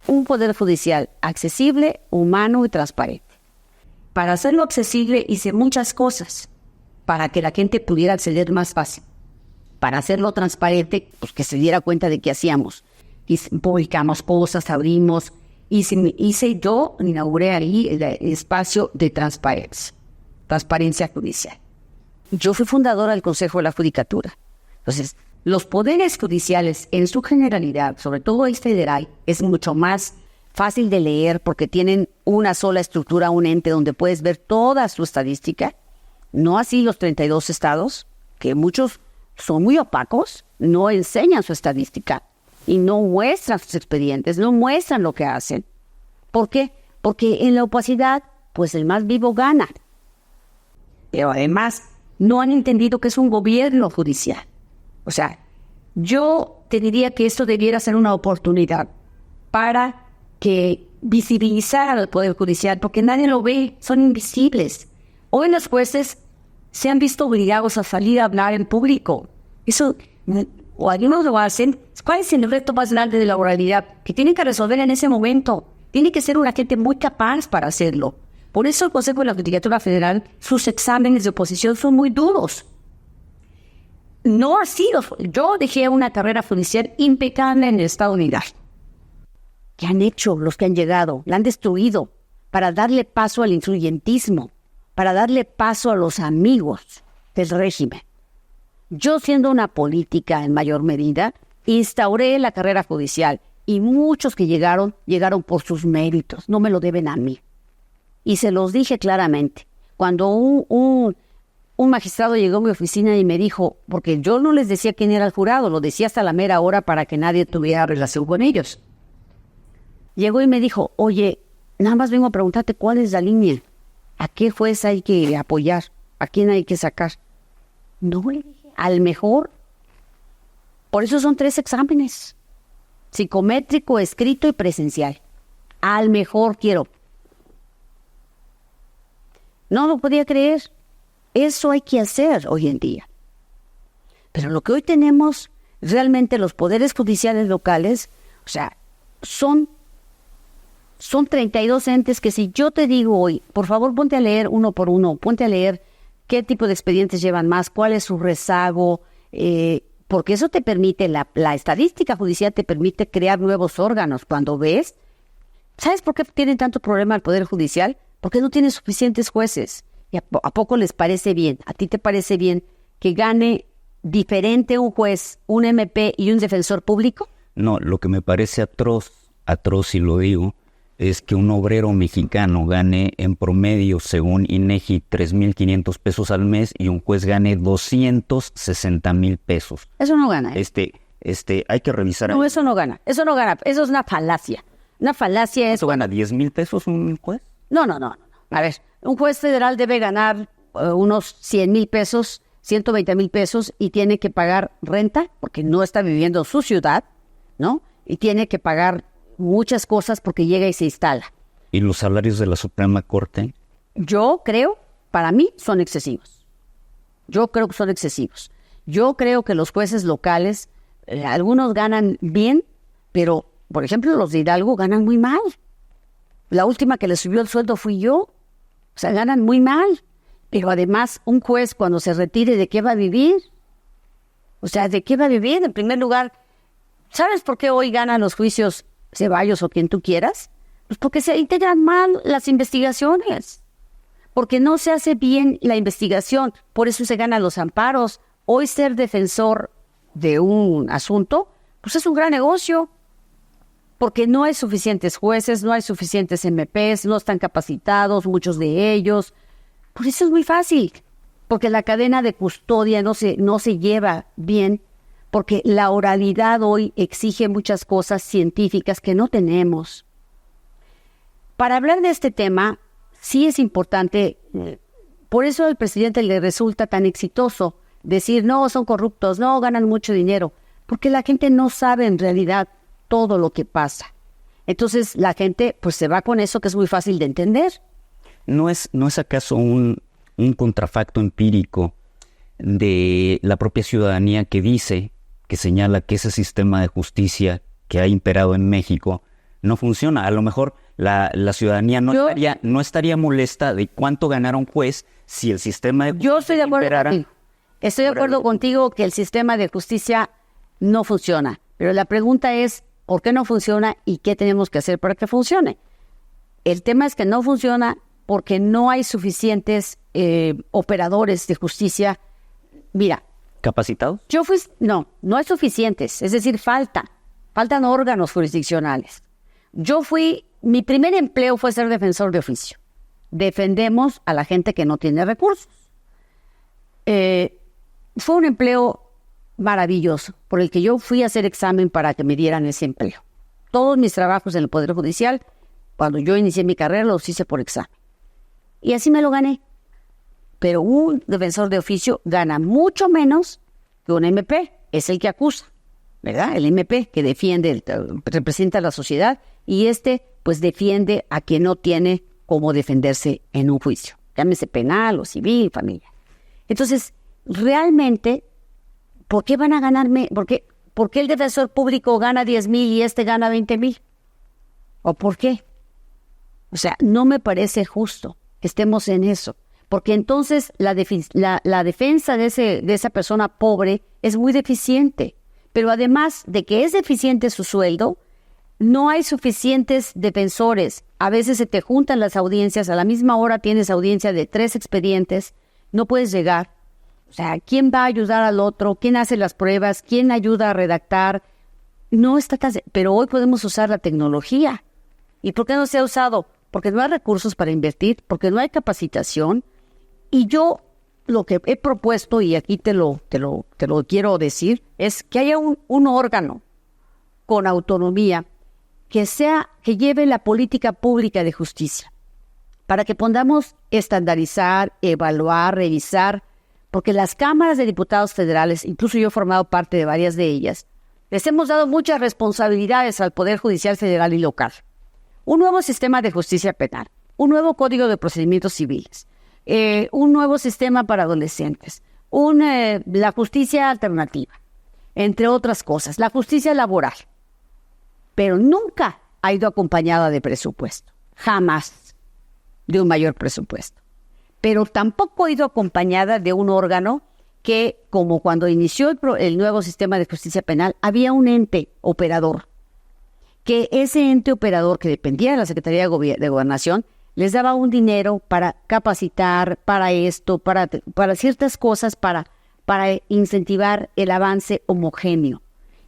Speaker 2: Un Poder Judicial accesible, humano y transparente.
Speaker 3: Para hacerlo accesible hice muchas cosas para que la gente pudiera acceder más fácil. Para hacerlo transparente, pues que se diera cuenta de qué hacíamos. Publicamos cosas, abrimos, inauguré ahí el espacio de transparencia judicial.
Speaker 2: Yo fui fundadora del Consejo de la Judicatura. Entonces, los poderes judiciales en su generalidad, sobre todo el federal, es mucho más fácil de leer porque tienen una sola estructura, un ente donde puedes ver toda su estadística. No así los 32 estados, que muchos son muy opacos, no enseñan su estadística y no muestran sus expedientes, no muestran lo que hacen. ¿Por qué? Porque en la opacidad, pues el más vivo gana.
Speaker 3: Pero además, no han entendido que es un gobierno judicial. O sea, yo te diría que esto debiera ser una oportunidad para que visibilizar al Poder Judicial, porque nadie lo ve, son invisibles. Hoy los jueces se han visto obligados a salir a hablar en público. Eso, o algunos lo hacen. ¿Cuál es el reto más grande de la oralidad? Que tienen que resolver en ese momento. Tiene que ser una gente muy capaz para hacerlo. Por eso el Consejo de la Judicatura Federal, sus exámenes de oposición son muy duros. No ha sido. Yo dejé una carrera judicial impecable en el Estado Unida.
Speaker 2: ¿Qué han hecho los que han llegado? La han destruido para darle paso al influyentismo, para darle paso a los amigos del régimen. Yo, siendo una política en mayor medida, instauré la carrera judicial y muchos que llegaron por sus méritos, no me lo deben a mí. Y se los dije claramente. Cuando un magistrado llegó a mi oficina y me dijo, porque yo no les decía quién era el jurado, lo decía hasta la mera hora para que nadie tuviera relación con ellos. Llegó y me dijo, oye, nada más vengo a preguntarte cuál es la línea. ¿A qué juez hay que apoyar? ¿A quién hay que sacar? No, le dije, al mejor. Por eso son 3 exámenes. Psicométrico, escrito y presencial. Al mejor quiero. No lo podía creer. Eso hay que hacer hoy en día. Pero lo que hoy tenemos, realmente los poderes judiciales locales, o sea, son 32 entes que si yo te digo hoy, por favor ponte a leer uno por uno, ponte a leer qué tipo de expedientes llevan más, cuál es su rezago, porque eso te permite, la estadística judicial te permite crear nuevos órganos. Cuando ves, ¿sabes por qué tienen tanto problema el Poder Judicial? Porque no tiene suficientes jueces. ¿Y a poco les parece bien? ¿A ti te parece bien que gane diferente un juez, un MP y un defensor público?
Speaker 1: No, lo que me parece atroz y lo digo, es que un obrero mexicano gane en promedio, según INEGI, 3,500 pesos al mes y un juez gane 260,000 pesos.
Speaker 2: Eso no gana.
Speaker 1: Hay que revisar.
Speaker 2: No, eso no gana. Eso no gana. Eso es una falacia. Una falacia es...
Speaker 1: ¿Eso gana 10,000 pesos un juez?
Speaker 2: No. A ver, un juez federal debe ganar unos 100,000 pesos, 120,000 pesos y tiene que pagar renta porque no está viviendo en su ciudad, ¿no? Y tiene que pagar muchas cosas porque llega y se instala.
Speaker 1: ¿Y los salarios de la Suprema Corte?
Speaker 2: Yo creo, para mí, son excesivos. Yo creo que son excesivos. Yo creo que los jueces locales, algunos ganan bien, pero, por ejemplo, los de Hidalgo ganan muy mal. La última que le subió el sueldo fui yo. O sea, ganan muy mal. Pero además, un juez cuando se retire, ¿de qué va a vivir? O sea, ¿de qué va a vivir? En primer lugar, ¿sabes por qué hoy ganan los juicios Ceballos o quien tú quieras? Pues porque se integran mal las investigaciones. porque no se hace bien la investigación, por eso se ganan los amparos. Hoy ser defensor de un asunto, pues es un gran negocio, porque no hay suficientes jueces, no hay suficientes MPs, no están capacitados, muchos de ellos. Por eso es muy fácil, porque la cadena de custodia no se lleva bien, porque la oralidad hoy exige muchas cosas científicas que no tenemos. Para hablar de este tema, sí es importante, por eso al presidente le resulta tan exitoso decir, no, son corruptos, no, ganan mucho dinero, porque la gente no sabe en realidad todo lo que pasa. Entonces la gente pues se va con eso que es muy fácil de entender.
Speaker 1: ¿No es acaso un contrafacto empírico de la propia ciudadanía que señala que ese sistema de justicia que ha imperado en México no funciona? A lo mejor la ciudadanía no estaría molesta de cuánto ganara un juez si el sistema de justicia
Speaker 2: Yo estoy de acuerdo
Speaker 1: imperara.
Speaker 2: contigo. Estoy de acuerdo contigo que el sistema de justicia no funciona, pero la pregunta es, ¿por qué no funciona y qué tenemos que hacer para que funcione? El tema es que no funciona porque no hay suficientes operadores de justicia. Mira,
Speaker 1: ¿Capacitados?
Speaker 2: no hay suficientes, es decir, faltan órganos jurisdiccionales. Mi primer empleo fue ser defensor de oficio. Defendemos a la gente que no tiene recursos. Fue un empleo maravilloso, por el que yo fui a hacer examen para que me dieran ese empleo. Todos mis trabajos en el Poder Judicial, cuando yo inicié mi carrera, los hice por examen. Y así me lo gané. Pero un defensor de oficio gana mucho menos que un MP, es el que acusa, ¿verdad? El MP que defiende, representa a la sociedad, y pues defiende a quien no tiene cómo defenderse en un juicio, llámese penal o civil, familia. Entonces, realmente, ¿por qué van a ganarme? ¿Por qué el defensor público gana 10,000 y gana 20,000? ¿O por qué? O sea, no me parece justo que estemos en eso, porque entonces la defensa de esa persona pobre es muy deficiente, pero además de que es deficiente su sueldo, no hay suficientes defensores. A veces se te juntan las audiencias, a la misma hora tienes audiencia de 3 expedientes, no puedes llegar. O sea, ¿quién va a ayudar al otro? ¿Quién hace las pruebas? ¿Quién ayuda a redactar? No está tan... Pero hoy podemos usar la tecnología. ¿Y por qué no se ha usado? Porque no hay recursos para invertir, porque no hay capacitación. Y yo lo que he propuesto, y aquí te lo quiero decir, es que haya un órgano con autonomía que lleve la política pública de justicia, para que podamos estandarizar, evaluar, revisar, porque las cámaras de diputados federales, incluso yo he formado parte de varias de ellas, les hemos dado muchas responsabilidades al Poder Judicial federal y local. Un nuevo sistema de justicia penal, un nuevo código de procedimientos civiles, un nuevo sistema para adolescentes, la justicia alternativa, entre otras cosas, la justicia laboral. Pero nunca ha ido acompañada de presupuesto, jamás de un mayor presupuesto. Pero tampoco ha ido acompañada de un órgano que, como cuando inició el nuevo sistema de justicia penal, había un ente operador, que ese ente operador que dependía de la Secretaría de Gobernación les daba un dinero para capacitar, para esto, para ciertas cosas, para incentivar el avance homogéneo.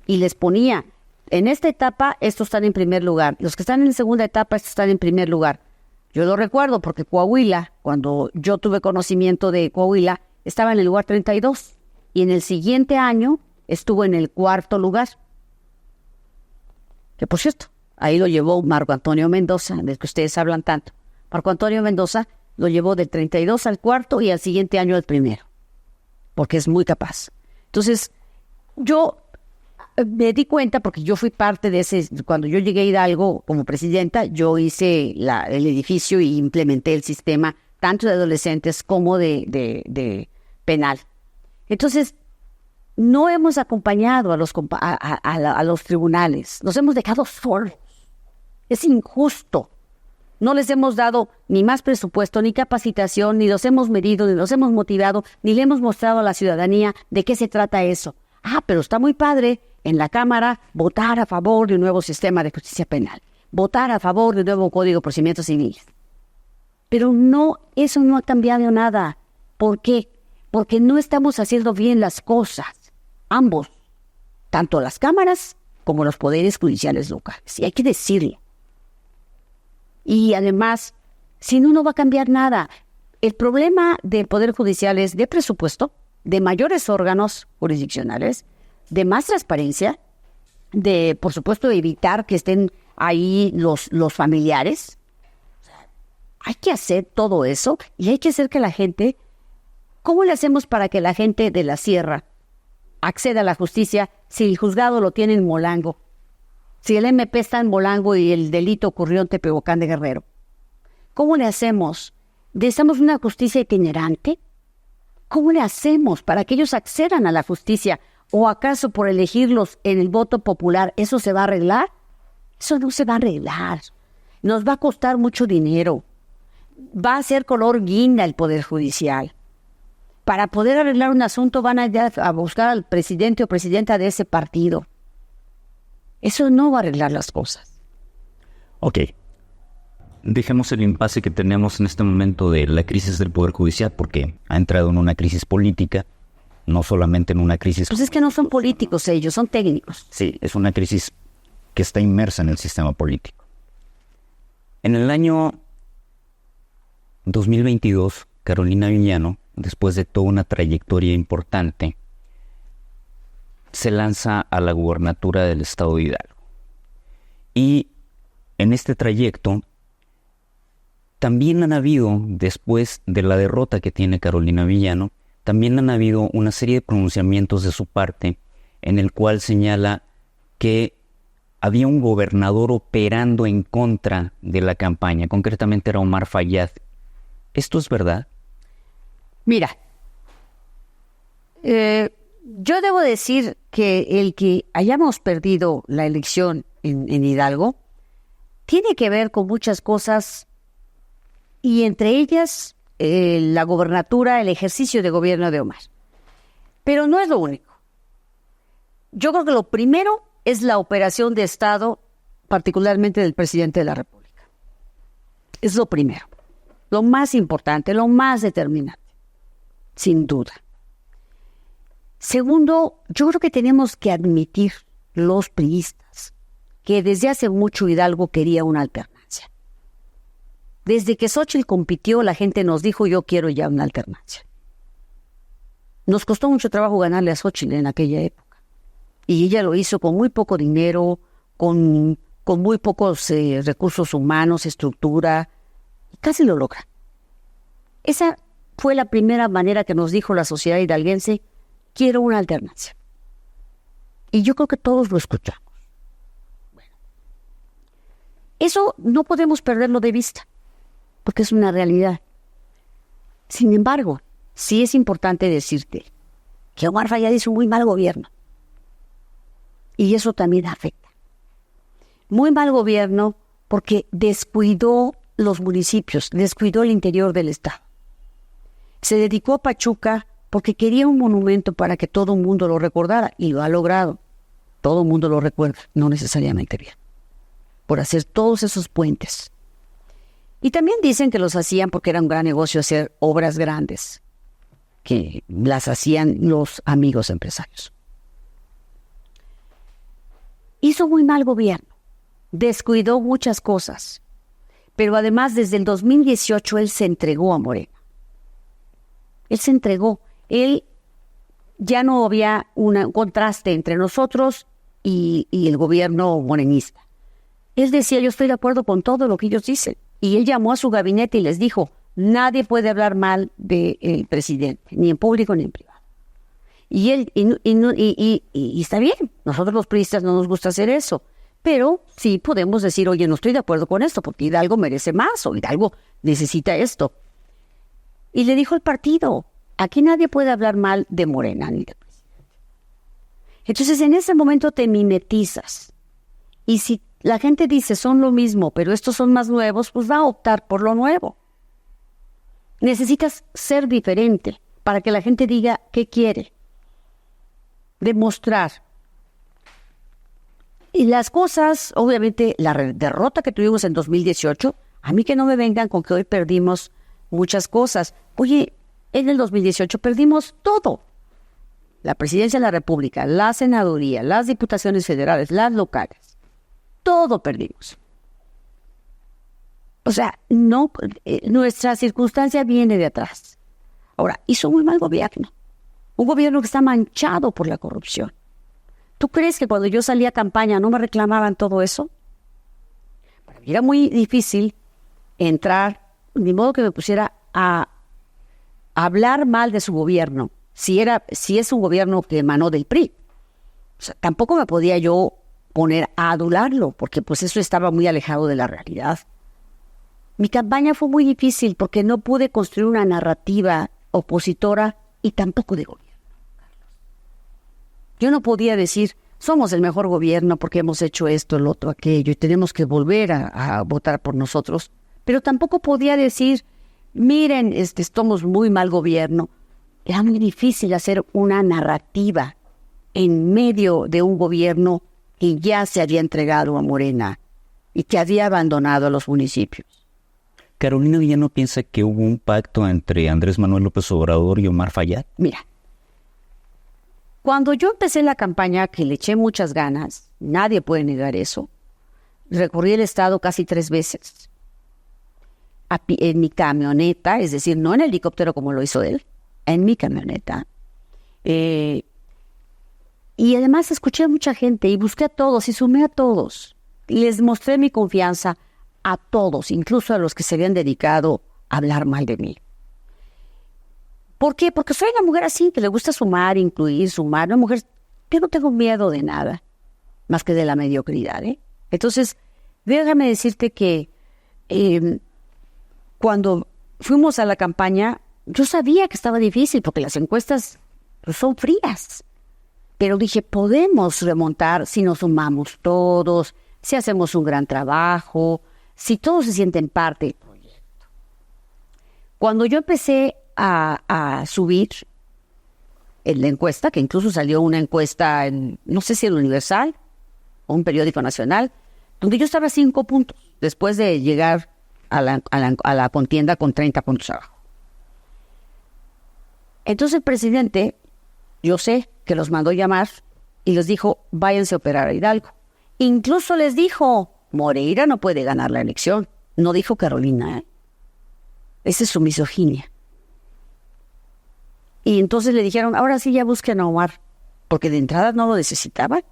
Speaker 2: Y les ponía, en esta etapa, estos están en primer lugar. Los que están en la segunda etapa, estos están en primer lugar. Yo lo recuerdo porque Coahuila, cuando yo tuve conocimiento de Coahuila, estaba en el lugar 32. Y en el siguiente año estuvo en el 4º lugar. Que por cierto, ahí lo llevó Marco Antonio Mendoza, del que ustedes hablan tanto. Marco Antonio Mendoza lo llevó del 32 al 4º y al siguiente año al 1º, porque es muy capaz. Entonces, yo me di cuenta, porque yo fui parte de cuando yo llegué a Hidalgo como presidenta, yo hice el edificio y implementé el sistema tanto de adolescentes como de penal. Entonces, no hemos acompañado a los tribunales, los hemos dejado solos. Es injusto. No les hemos dado ni más presupuesto, ni capacitación, ni los hemos medido, ni los hemos motivado, ni le hemos mostrado a la ciudadanía de qué se trata eso. Pero está muy padre en la Cámara votar a favor de un nuevo sistema de justicia penal, votar a favor de un nuevo Código de Procedimientos Civiles. Pero no, eso no ha cambiado nada. ¿Por qué? Porque no estamos haciendo bien las cosas. Ambos. Tanto las cámaras como los poderes judiciales locales. Y hay que decirlo. Y además, si no va a cambiar nada. El problema del Poder Judicial es de presupuesto, de mayores órganos jurisdiccionales, de más transparencia, de, por supuesto, evitar que estén ahí los familiares. Hay que hacer todo eso y hay que hacer que la gente... ¿Cómo le hacemos para que la gente de la sierra acceda a la justicia si el juzgado lo tiene en Molango? Si el MP está en Molango y el delito ocurrió en Tepehuacán de Guerrero. ¿Cómo le hacemos? ¿Necesitamos una justicia itinerante? ¿Cómo le hacemos para que ellos accedan a la justicia? ¿O acaso por elegirlos en el voto popular eso se va a arreglar? Eso no se va a arreglar. Nos va a costar mucho dinero. Va a ser color guinda el Poder Judicial. Para poder arreglar un asunto van a ir a buscar al presidente o presidenta de ese partido. Eso no va a arreglar las cosas.
Speaker 1: Ok. Dejemos el impasse que tenemos en este momento de la crisis del Poder Judicial porque ha entrado en una crisis política, no solamente en una crisis...
Speaker 2: Pues es que no son políticos ellos, son técnicos.
Speaker 1: Sí, es una crisis que está inmersa en el sistema político. En el año 2022, Carolina Villano, después de toda una trayectoria importante, se lanza a la gubernatura del estado de Hidalgo. Y en este trayecto también han habido, después de la derrota que tiene Carolina Villano, también han habido una serie de pronunciamientos de su parte en el cual señala que había un gobernador operando en contra de la campaña, concretamente era Omar Fayad. ¿Esto es verdad?
Speaker 2: Mira, yo debo decir que el que hayamos perdido la elección en Hidalgo tiene que ver con muchas cosas y entre ellas la gobernatura, el ejercicio de gobierno de Omar. Pero no es lo único. Yo creo que lo primero es la operación de Estado, particularmente del presidente de la República. Es lo primero, lo más importante, lo más determinante, sin duda. Segundo, yo creo que tenemos que admitir, los priistas, que desde hace mucho Hidalgo quería una alternancia. Desde que Xóchitl compitió, la gente nos dijo, yo quiero ya una alternancia. Nos costó mucho trabajo ganarle a Xóchitl en aquella época. Y ella lo hizo con muy poco dinero, con muy pocos recursos humanos, estructura, y casi lo logra. Esa fue la primera manera que nos dijo la sociedad hidalguense, quiero una alternancia. Y yo creo que todos lo escuchamos. Bueno, eso no podemos perderlo de vista, porque es una realidad. Sin embargo, sí es importante decirte que Omar Fayad hizo un muy mal gobierno. Y eso también afecta. Muy mal gobierno porque descuidó los municipios, descuidó el interior del estado. Se dedicó a Pachuca porque quería un monumento para que todo el mundo lo recordara y lo ha logrado. Todo el mundo lo recuerda, no necesariamente bien, por hacer todos esos puentes. Y también dicen que los hacían porque era un gran negocio hacer obras grandes, que las hacían los amigos empresarios. Hizo muy mal gobierno, descuidó muchas cosas, pero además desde el 2018 él se entregó a Morena. Él se entregó, él ya no había un contraste entre nosotros y el gobierno morenista. Él decía, yo estoy de acuerdo con todo lo que ellos dicen. Y él llamó a su gabinete y les dijo, nadie puede hablar mal del presidente, ni en público ni en privado. Y él y está bien, nosotros los priistas no nos gusta hacer eso, pero sí podemos decir, oye, no estoy de acuerdo con esto, porque Hidalgo merece más, o Hidalgo necesita esto. Y le dijo el partido, aquí nadie puede hablar mal de Morena ni del presidente. Entonces en ese momento te mimetizas. Y si la gente dice, son lo mismo, pero estos son más nuevos, pues va a optar por lo nuevo. Necesitas ser diferente para que la gente diga qué quiere. Demostrar. Y las cosas, obviamente, la derrota que tuvimos en 2018 A mí que no me vengan con que hoy perdimos muchas cosas. Oye, en el 2018 perdimos todo. La presidencia de la República, la senaduría, las diputaciones federales, las locales. Todo perdimos. O sea, no, nuestra circunstancia viene de atrás. Ahora, hizo muy mal gobierno. Un gobierno que está manchado por la corrupción. ¿Tú crees que cuando yo salía a campaña no me reclamaban todo eso? Para mí era muy difícil entrar, ni modo que me pusiera a hablar mal de su gobierno, si es un gobierno que emanó del PRI. O sea, tampoco me podía yo poner a adularlo, porque pues eso estaba muy alejado de la realidad. Mi campaña fue muy difícil porque no pude construir una narrativa opositora y tampoco de gobierno. Yo no podía decir, somos el mejor gobierno porque hemos hecho esto, lo otro, aquello, y tenemos que volver a votar por nosotros. Pero tampoco podía decir, miren, somos muy mal gobierno. Era muy difícil hacer una narrativa en medio de un gobierno que ya se había entregado a Morena y que había abandonado a los municipios.
Speaker 1: Carolina Villano piensa que hubo un pacto entre Andrés Manuel López Obrador y Omar Fayad.
Speaker 2: Mira, cuando yo empecé la campaña, que le eché muchas ganas, nadie puede negar eso, recorrí el estado casi 3 veces en mi camioneta, es decir, no en helicóptero como lo hizo él, en mi camioneta. Y además escuché a mucha gente y busqué a todos y sumé a todos. Les mostré mi confianza a todos, incluso a los que se habían dedicado a hablar mal de mí. ¿Por qué? Porque soy una mujer así, que le gusta sumar, incluir, sumar. Una mujer que no tengo miedo de nada, más que de la mediocridad, ¿eh? Entonces, déjame decirte que cuando fuimos a la campaña, yo sabía que estaba difícil, porque las encuestas son frías. Pero dije, podemos remontar si nos sumamos todos, si hacemos un gran trabajo, si todos se sienten parte del proyecto. Cuando yo empecé a subir en la encuesta, que incluso salió una encuesta en, no sé si el Universal o un periódico nacional, donde yo estaba a 5 puntos, después de llegar a la contienda con 30 puntos abajo. Entonces el presidente, yo sé que los mandó llamar y les dijo, váyanse a operar a Hidalgo. Incluso les dijo, Moreira no puede ganar la elección. No dijo Carolina, ¿eh? Esa es su misoginia. Y entonces le dijeron, ahora sí ya busquen a Omar, porque de entrada no lo necesitaban.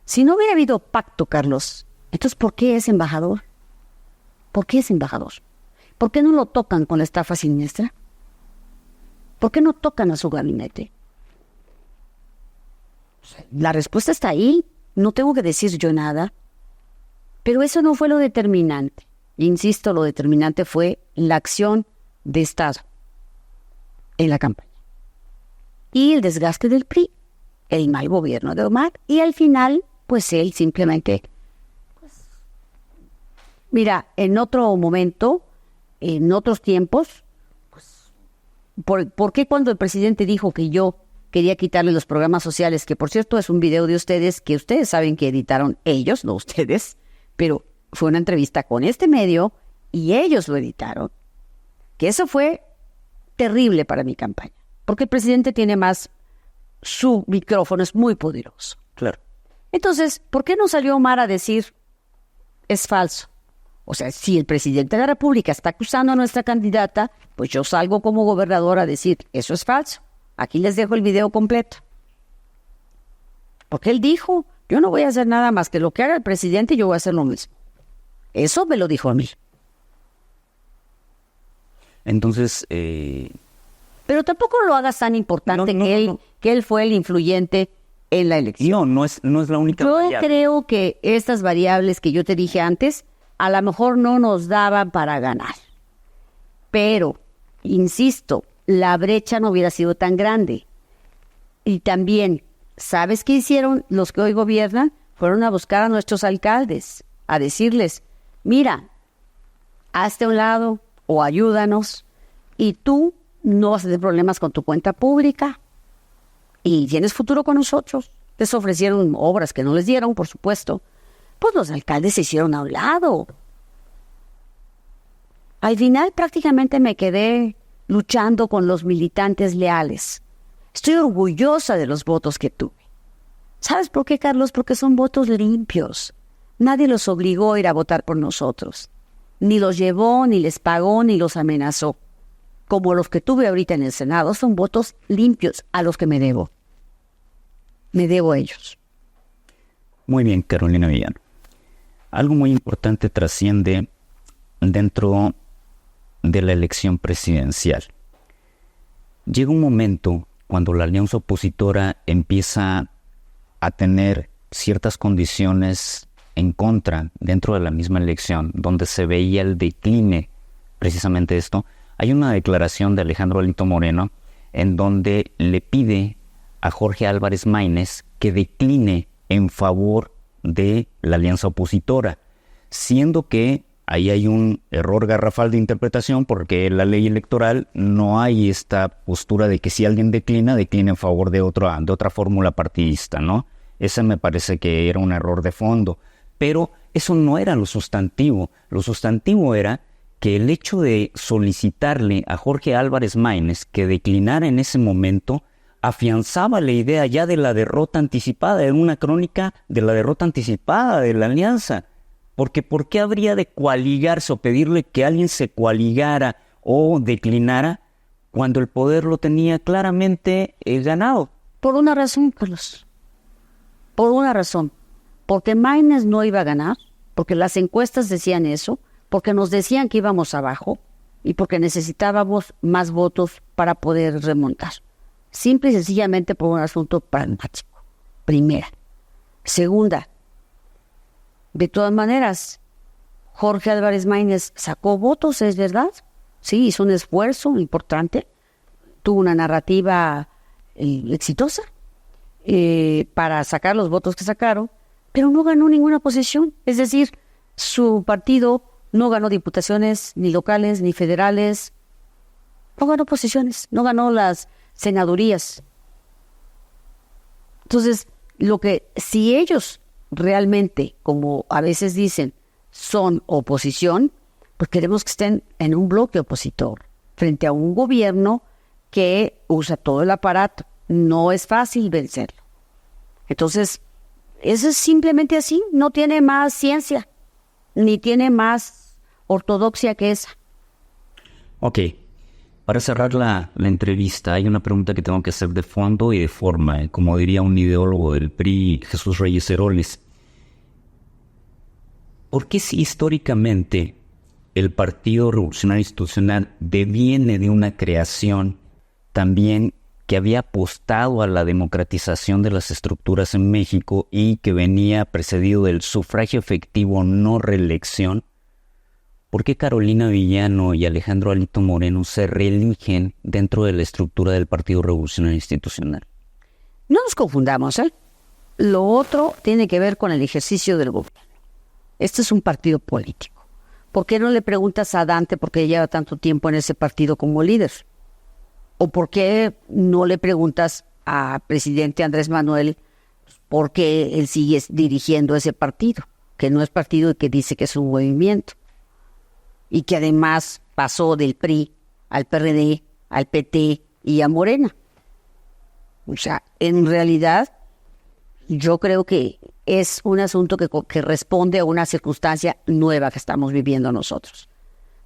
Speaker 2: Si no hubiera habido pacto, Carlos, entonces ¿por qué es embajador? ¿Por qué es embajador? ¿Por qué no lo tocan con la estafa siniestra? ¿Por qué no tocan a su gabinete? La respuesta está ahí, no tengo que decir yo nada. Pero eso no fue lo determinante. Insisto, lo determinante fue la acción de Estado en la campaña. Y el desgaste del PRI, el mal gobierno de Omar, y al final, pues él simplemente... Mira, en otro momento, en otros tiempos, pues, ¿por qué cuando el presidente dijo que yo quería quitarle los programas sociales, que por cierto es un video de ustedes, que ustedes saben que editaron ellos, no ustedes, pero fue una entrevista con este medio y ellos lo editaron, que eso fue terrible para mi campaña, porque el presidente tiene más, su micrófono es muy poderoso.
Speaker 1: Claro.
Speaker 2: Entonces, ¿por qué no salió Omar a decir es falso? O sea, si el presidente de la República está acusando a nuestra candidata, pues yo salgo como gobernador a decir eso es falso. Aquí les dejo el video completo. Porque él dijo, yo no voy a hacer nada más que lo que haga el presidente y yo voy a hacer lo mismo. Eso me lo dijo a mí.
Speaker 1: Entonces...
Speaker 2: Pero tampoco lo hagas tan importante que él fue el influyente en la elección.
Speaker 1: No es la única
Speaker 2: Yo
Speaker 1: variable.
Speaker 2: creo que estas variables que yo te dije antes, a lo mejor no nos daban para ganar. Pero, insisto, la brecha no hubiera sido tan grande. Y también, ¿sabes qué hicieron los que hoy gobiernan? Fueron a buscar a nuestros alcaldes, a decirles, mira, hazte a un lado o ayúdanos y tú no vas a tener problemas con tu cuenta pública y tienes futuro con nosotros. Les ofrecieron obras que no les dieron, por supuesto, pues los alcaldes se hicieron a un lado. Al final prácticamente me quedé luchando con los militantes leales. Estoy orgullosa de los votos que tuve. ¿Sabes por qué, Carlos? Porque son votos limpios. Nadie los obligó a ir a votar por nosotros. Ni los llevó, ni les pagó, ni los amenazó. Como los que tuve ahorita en el Senado, son votos limpios a los que me debo. Me debo a ellos.
Speaker 1: Muy bien, Carolina Villano. Algo muy importante trasciende dentro de la elección presidencial. Llega un momento cuando la alianza opositora empieza a tener ciertas condiciones en contra dentro de la misma elección, donde se veía el decline, precisamente esto. Hay una declaración de Alejandro Alito Moreno en donde le pide a Jorge Álvarez Maínez que decline en favor de la alianza opositora, siendo que ahí hay un error garrafal de interpretación, porque en la ley electoral no hay esta postura de que si alguien declina en favor de otra fórmula partidista, ¿no? Ese me parece que era un error de fondo. Pero eso no era lo sustantivo. Lo sustantivo era que el hecho de solicitarle a Jorge Álvarez Maínez que declinara en ese momento afianzaba la idea ya de la derrota anticipada, era una crónica de la derrota anticipada de la alianza. Porque ¿por qué habría de coaligarse o pedirle que alguien se coaligara o declinara cuando el poder lo tenía claramente ganado?
Speaker 2: Por una razón, Carlos. Por una razón. Porque Maínez no iba a ganar, porque las encuestas decían eso, porque nos decían que íbamos abajo y porque necesitábamos más votos para poder remontar. Simple y sencillamente por un asunto pragmático. Primera. Segunda. De todas maneras, Jorge Álvarez Maínez sacó votos, ¿es verdad? Sí, hizo un esfuerzo importante, tuvo una narrativa exitosa para sacar los votos que sacaron, pero no ganó ninguna posición. Es decir, su partido no ganó diputaciones, ni locales, ni federales, no ganó posiciones, no ganó las senadurías. Entonces, si ellos realmente, como a veces dicen, son oposición, pues queremos que estén en un bloque opositor, frente a un gobierno que usa todo el aparato. No es fácil vencerlo. Entonces, eso es simplemente así, no tiene más ciencia, ni tiene más ortodoxia que esa.
Speaker 1: Ok, para cerrar la entrevista, hay una pregunta que tengo que hacer de fondo y de forma, como diría un ideólogo del PRI, Jesús Reyes Heroles. ¿Por qué si históricamente el Partido Revolucionario Institucional deviene de una creación también que había apostado a la democratización de las estructuras en México y que venía precedido del sufragio efectivo no reelección? ¿Por qué Carolina Villano y Alejandro Alito Moreno se reeligen dentro de la estructura del Partido Revolucionario Institucional?
Speaker 2: No nos confundamos, ¿eh? Lo otro tiene que ver con el ejercicio del gobierno. Este es un partido político. ¿Por qué no le preguntas a Dante por qué lleva tanto tiempo en ese partido como líder? ¿O por qué no le preguntas al presidente Andrés Manuel por qué él sigue dirigiendo ese partido? Que no es partido y que dice que es un movimiento. Y que además pasó del PRI al PRD, al PT y a Morena. O sea, en realidad, yo creo que es un asunto que responde a una circunstancia nueva que estamos viviendo nosotros.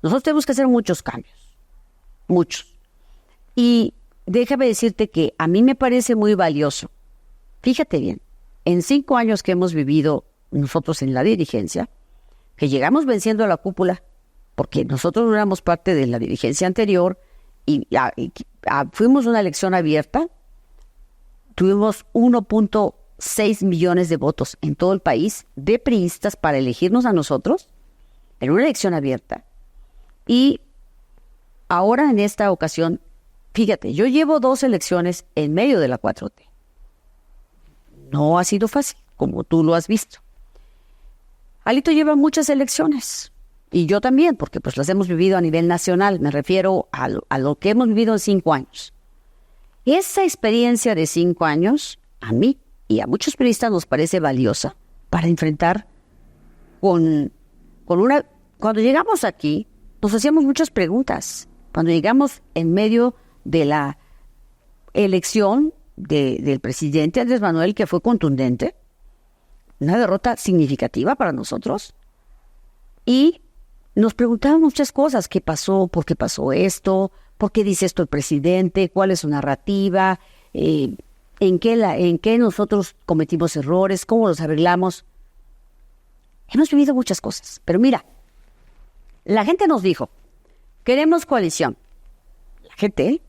Speaker 2: Nosotros tenemos que hacer muchos cambios, muchos. Y déjame decirte que a mí me parece muy valioso. Fíjate bien, en 5 años que hemos vivido nosotros en la dirigencia, que llegamos venciendo a la cúpula, porque nosotros no éramos parte de la dirigencia anterior y fuimos una elección abierta, tuvimos 1.6 millones de votos en todo el país de priistas para elegirnos a nosotros en una elección abierta. Y ahora en esta ocasión, fíjate, yo llevo 2 elecciones en medio de la 4T. No ha sido fácil, como tú lo has visto. Alito lleva muchas elecciones, y yo también, porque pues las hemos vivido a nivel nacional. Me refiero a lo que hemos vivido en 5 años. Esa experiencia de 5 años, a mí y a muchos periodistas nos parece valiosa para enfrentar Cuando llegamos aquí, nos hacíamos muchas preguntas. Cuando llegamos en medio de la elección del presidente Andrés Manuel, que fue contundente, una derrota significativa para nosotros, y nos preguntaban muchas cosas. ¿Qué pasó? ¿Por qué pasó esto? ¿Por qué dice esto el presidente? ¿Cuál es su narrativa? ¿En qué nosotros cometimos errores? ¿Cómo los arreglamos? Hemos vivido muchas cosas. Pero mira, la gente nos dijo, queremos coalición. La gente,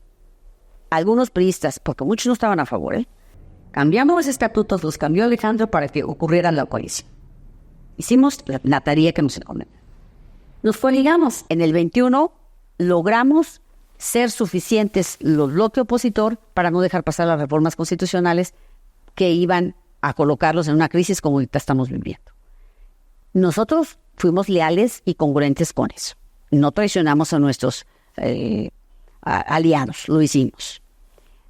Speaker 2: algunos priistas, porque muchos no estaban a favor, cambiamos los estatutos, los cambió Alejandro para que ocurriera la coalición. Hicimos la tarea que nos encomendó. Nos coaligamos. En el 21 logramos ser suficientes los bloques opositor para no dejar pasar las reformas constitucionales que iban a colocarlos en una crisis como ahorita estamos viviendo. Nosotros fuimos leales y congruentes con eso. No traicionamos a nuestros aliados, lo hicimos.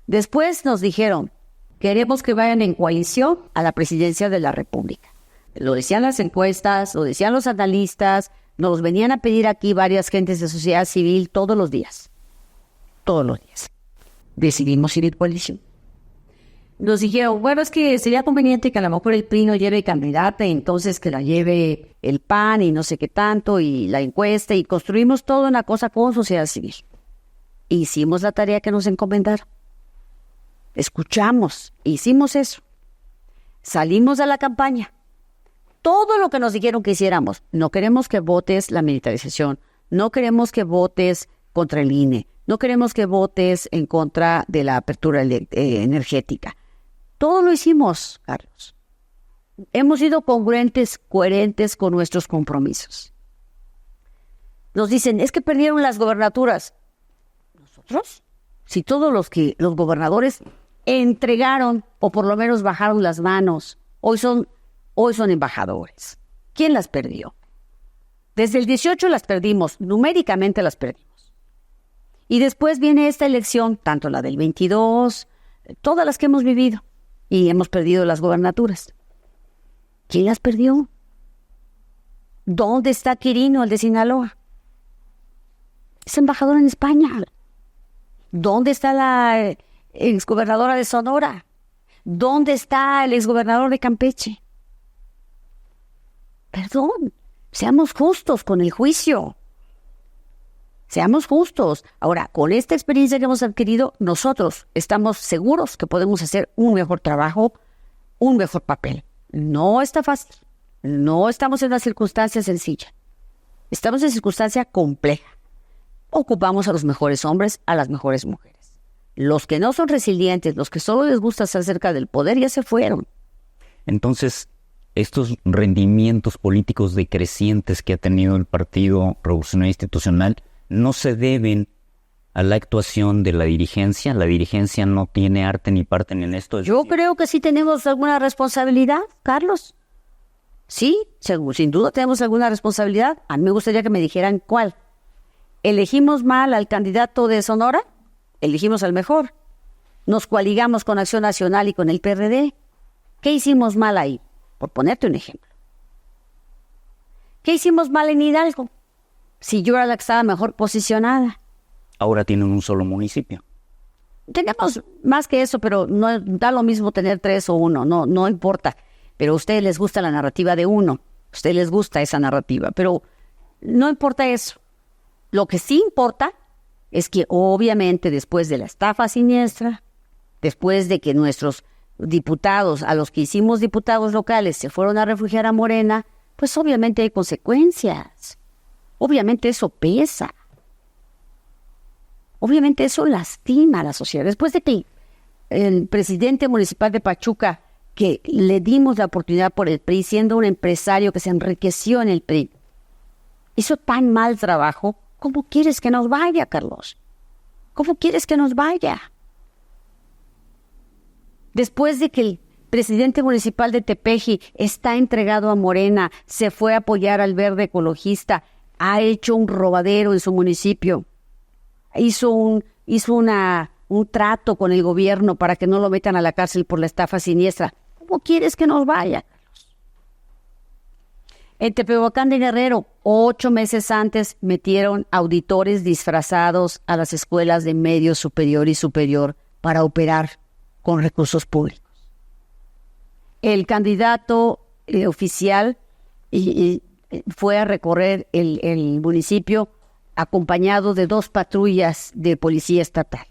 Speaker 2: Después nos dijeron, queremos que vayan en coalición a la presidencia de la República. Lo decían las encuestas, lo decían los analistas, nos venían a pedir aquí varias gentes de sociedad civil todos los días. Todos los días. Decidimos ir en coalición. Nos dijeron, bueno, es que sería conveniente que a lo mejor el PRI no lleve candidata, y entonces que la lleve el PAN y no sé qué tanto, y la encuesta, y construimos toda una cosa con sociedad civil. Hicimos la tarea que nos encomendaron. Escuchamos, hicimos eso. Salimos a la campaña. Todo lo que nos dijeron que hiciéramos. No queremos que votes la militarización. No queremos que votes contra el INE. No queremos que votes en contra de la apertura energética. Todo lo hicimos, Carlos. Hemos sido congruentes, coherentes con nuestros compromisos. Nos dicen, es que perdieron las gobernaturas. ¿Nosotros? Si todos los gobernadores entregaron, o por lo menos bajaron las manos, hoy son embajadores. ¿Quién las perdió? Desde el 18 las perdimos, numéricamente las perdimos. Y después viene esta elección, tanto la del 22, todas las que hemos vivido, y hemos perdido las gobernaturas. ¿Quién las perdió? ¿Dónde está Quirino, el de Sinaloa? Es embajador en España. ¿Dónde está la exgobernadora de Sonora? ¿Dónde está el exgobernador de Campeche? Perdón, seamos justos con el juicio. Seamos justos. Ahora, con esta experiencia que hemos adquirido, nosotros estamos seguros que podemos hacer un mejor trabajo, un mejor papel. No está fácil. No estamos en una circunstancia sencilla. Estamos en circunstancia compleja. Ocupamos a los mejores hombres, a las mejores mujeres. Los que no son resilientes, los que solo les gusta estar cerca del poder, ya se fueron.
Speaker 1: Entonces, estos rendimientos políticos decrecientes que ha tenido el Partido Revolucionario Institucional no se deben a la actuación de la dirigencia. La dirigencia no tiene arte ni parte en esto.
Speaker 2: Yo creo que sí tenemos alguna responsabilidad, Carlos. Sí, sin duda tenemos alguna responsabilidad. A mí me gustaría que me dijeran cuál. ¿Elegimos mal al candidato de Sonora? Elegimos al mejor. Nos coaligamos con Acción Nacional y con el PRD. ¿Qué hicimos mal ahí? Por ponerte un ejemplo. ¿Qué hicimos mal en Hidalgo? Si yo era la que estaba mejor posicionada.
Speaker 1: Ahora tienen un solo municipio.
Speaker 2: Tenemos más que eso, pero no da lo mismo tener 3 o 1, no importa. Pero a ustedes les gusta la narrativa de 1, a ustedes les gusta esa narrativa, pero no importa eso. Lo que sí importa es que obviamente después de la estafa siniestra, después de que nuestros diputados, a los que hicimos diputados locales, se fueron a refugiar a Morena, pues obviamente hay consecuencias. Obviamente eso pesa. Obviamente eso lastima a la sociedad. Después de que el presidente municipal de Pachuca, que le dimos la oportunidad por el PRI, siendo un empresario que se enriqueció en el PRI, hizo tan mal trabajo, ¿cómo quieres que nos vaya, Carlos? ¿Cómo quieres que nos vaya? Después de que el presidente municipal de Tepeji está entregado a Morena, se fue a apoyar al Verde Ecologista, ha hecho un robadero en su municipio, hizo un trato con el gobierno para que no lo metan a la cárcel por la estafa siniestra. ¿Cómo quieres que nos vaya, Carlos? En Tepehuacán de Guerrero, 8 meses antes, metieron auditores disfrazados a las escuelas de medio superior y superior para operar con recursos públicos. El candidato oficial fue a recorrer el municipio acompañado de 2 patrullas de policía estatal.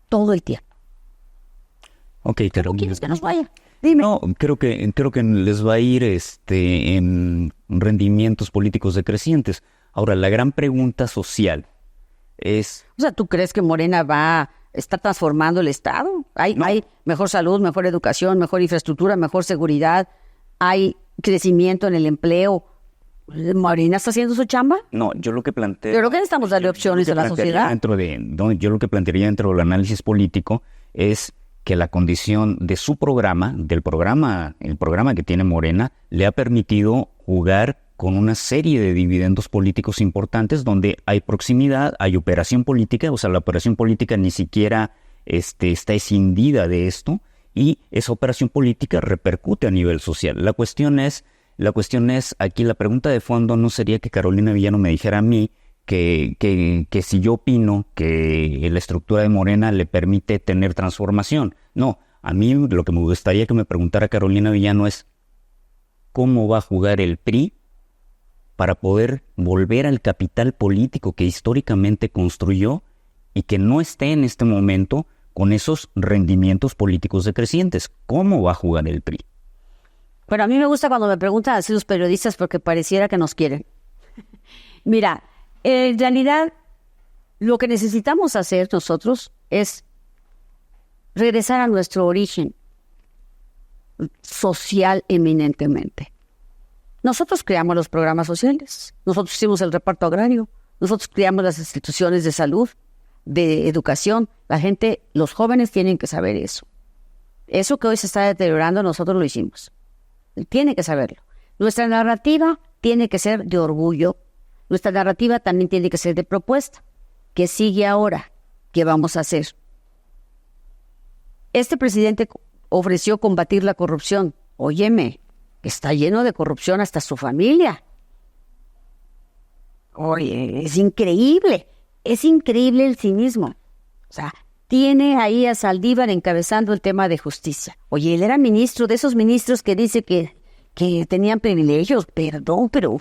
Speaker 2: Todo el tiempo.
Speaker 1: Ok, Carolina.
Speaker 2: ¿Cómo quieres que nos vaya? Dime.
Speaker 1: No, creo que les va a ir en rendimientos políticos decrecientes. Ahora, la gran pregunta social es...
Speaker 2: O sea, ¿tú crees que Morena está transformando el Estado? Hay mejor salud, mejor educación, mejor infraestructura, mejor seguridad, hay crecimiento en el empleo. ¿Morena está haciendo su chamba?
Speaker 1: No, yo lo que planteo...
Speaker 2: Pero que necesitamos darle opciones a la sociedad.
Speaker 1: Yo lo que plantearía dentro del análisis político es que la condición de su programa, el programa que tiene Morena, le ha permitido jugar con una serie de dividendos políticos importantes donde hay proximidad, hay operación política, o sea, la operación política ni siquiera está escindida de esto, y esa operación política repercute a nivel social. La cuestión es, aquí la pregunta de fondo no sería que Carolina Villano me dijera a mí que si yo opino que la estructura de Morena le permite tener transformación. No, a mí lo que me gustaría que me preguntara Carolina Villano es cómo va a jugar el PRI para poder volver al capital político que históricamente construyó y que no esté en este momento con esos rendimientos políticos decrecientes. ¿Cómo va a jugar el PRI?
Speaker 2: Pero a mí me gusta cuando me preguntan así los periodistas porque pareciera que nos quieren. Mira, en realidad lo que necesitamos hacer nosotros es regresar a nuestro origen social eminentemente. Nosotros creamos los programas sociales, nosotros hicimos el reparto agrario, nosotros creamos las instituciones de salud, de educación. La gente, los jóvenes tienen que saber eso. Eso que hoy se está deteriorando, nosotros lo hicimos. Tiene que saberlo. Nuestra narrativa tiene que ser de orgullo. Nuestra narrativa también tiene que ser de propuesta. ¿Qué sigue ahora? ¿Qué vamos a hacer? Este presidente ofreció combatir la corrupción. Óyeme, está lleno de corrupción hasta su familia. Oye, es increíble el cinismo. O sea, tiene ahí a Saldívar encabezando el tema de justicia. Oye, él era ministro, de esos ministros que dice que tenían privilegios. Perdón, pero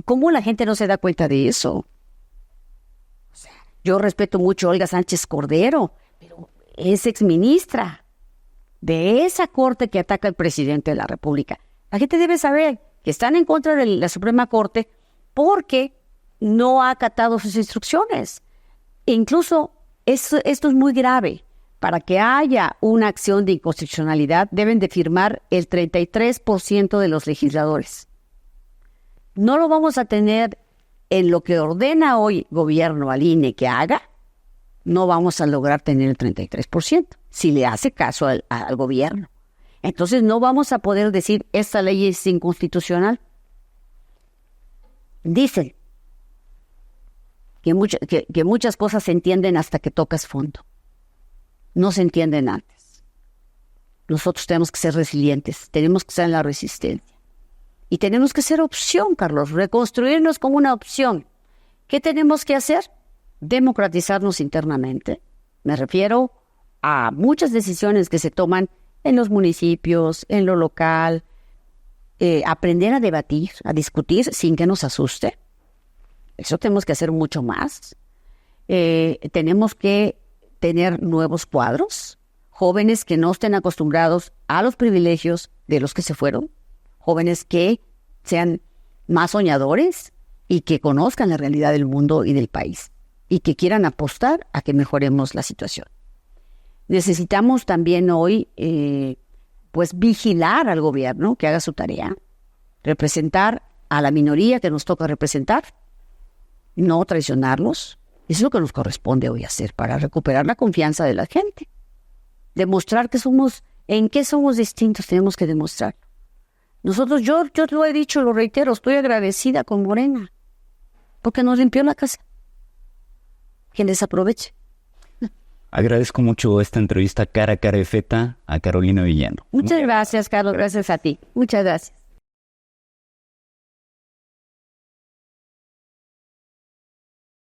Speaker 2: ¿cómo la gente no se da cuenta de eso? O sea, yo respeto mucho a Olga Sánchez Cordero, pero es exministra de esa corte que ataca al presidente de la República. La gente debe saber que están en contra de la Suprema Corte porque no ha acatado sus instrucciones. E incluso esto es muy grave. Para que haya una acción de inconstitucionalidad deben de firmar el 33% de los legisladores. No lo vamos a tener en lo que ordena hoy gobierno al INE que haga. No vamos a lograr tener el 33%, si le hace caso al gobierno. Entonces no vamos a poder decir esta ley es inconstitucional. Dicen que muchas cosas se entienden hasta que tocas fondo. No se entienden antes. Nosotros tenemos que ser resilientes, tenemos que estar en la resistencia. Y tenemos que ser opción, Carlos, reconstruirnos como una opción. ¿Qué tenemos que hacer? Democratizarnos internamente. Me refiero a muchas decisiones que se toman en los municipios, en lo local, aprender a debatir, a discutir sin que nos asuste. Eso tenemos que hacer mucho más. Tenemos que tener nuevos cuadros, jóvenes que no estén acostumbrados a los privilegios de los que se fueron, jóvenes que sean más soñadores y que conozcan la realidad del mundo y del país y que quieran apostar a que mejoremos la situación. Necesitamos también hoy vigilar al gobierno que haga su tarea, representar a la minoría que nos toca representar, no traicionarlos. Eso es lo que nos corresponde hoy hacer para recuperar la confianza de la gente. Demostrar en qué somos distintos, tenemos que demostrar. Nosotros, yo lo he dicho, lo reitero, estoy agradecida con Morena, porque nos limpió la casa. Que les aproveche.
Speaker 1: Agradezco mucho esta entrevista cara a cara de feta a Carolina Villano.
Speaker 2: Muchas gracias, Carlos, gracias a ti. Muchas gracias.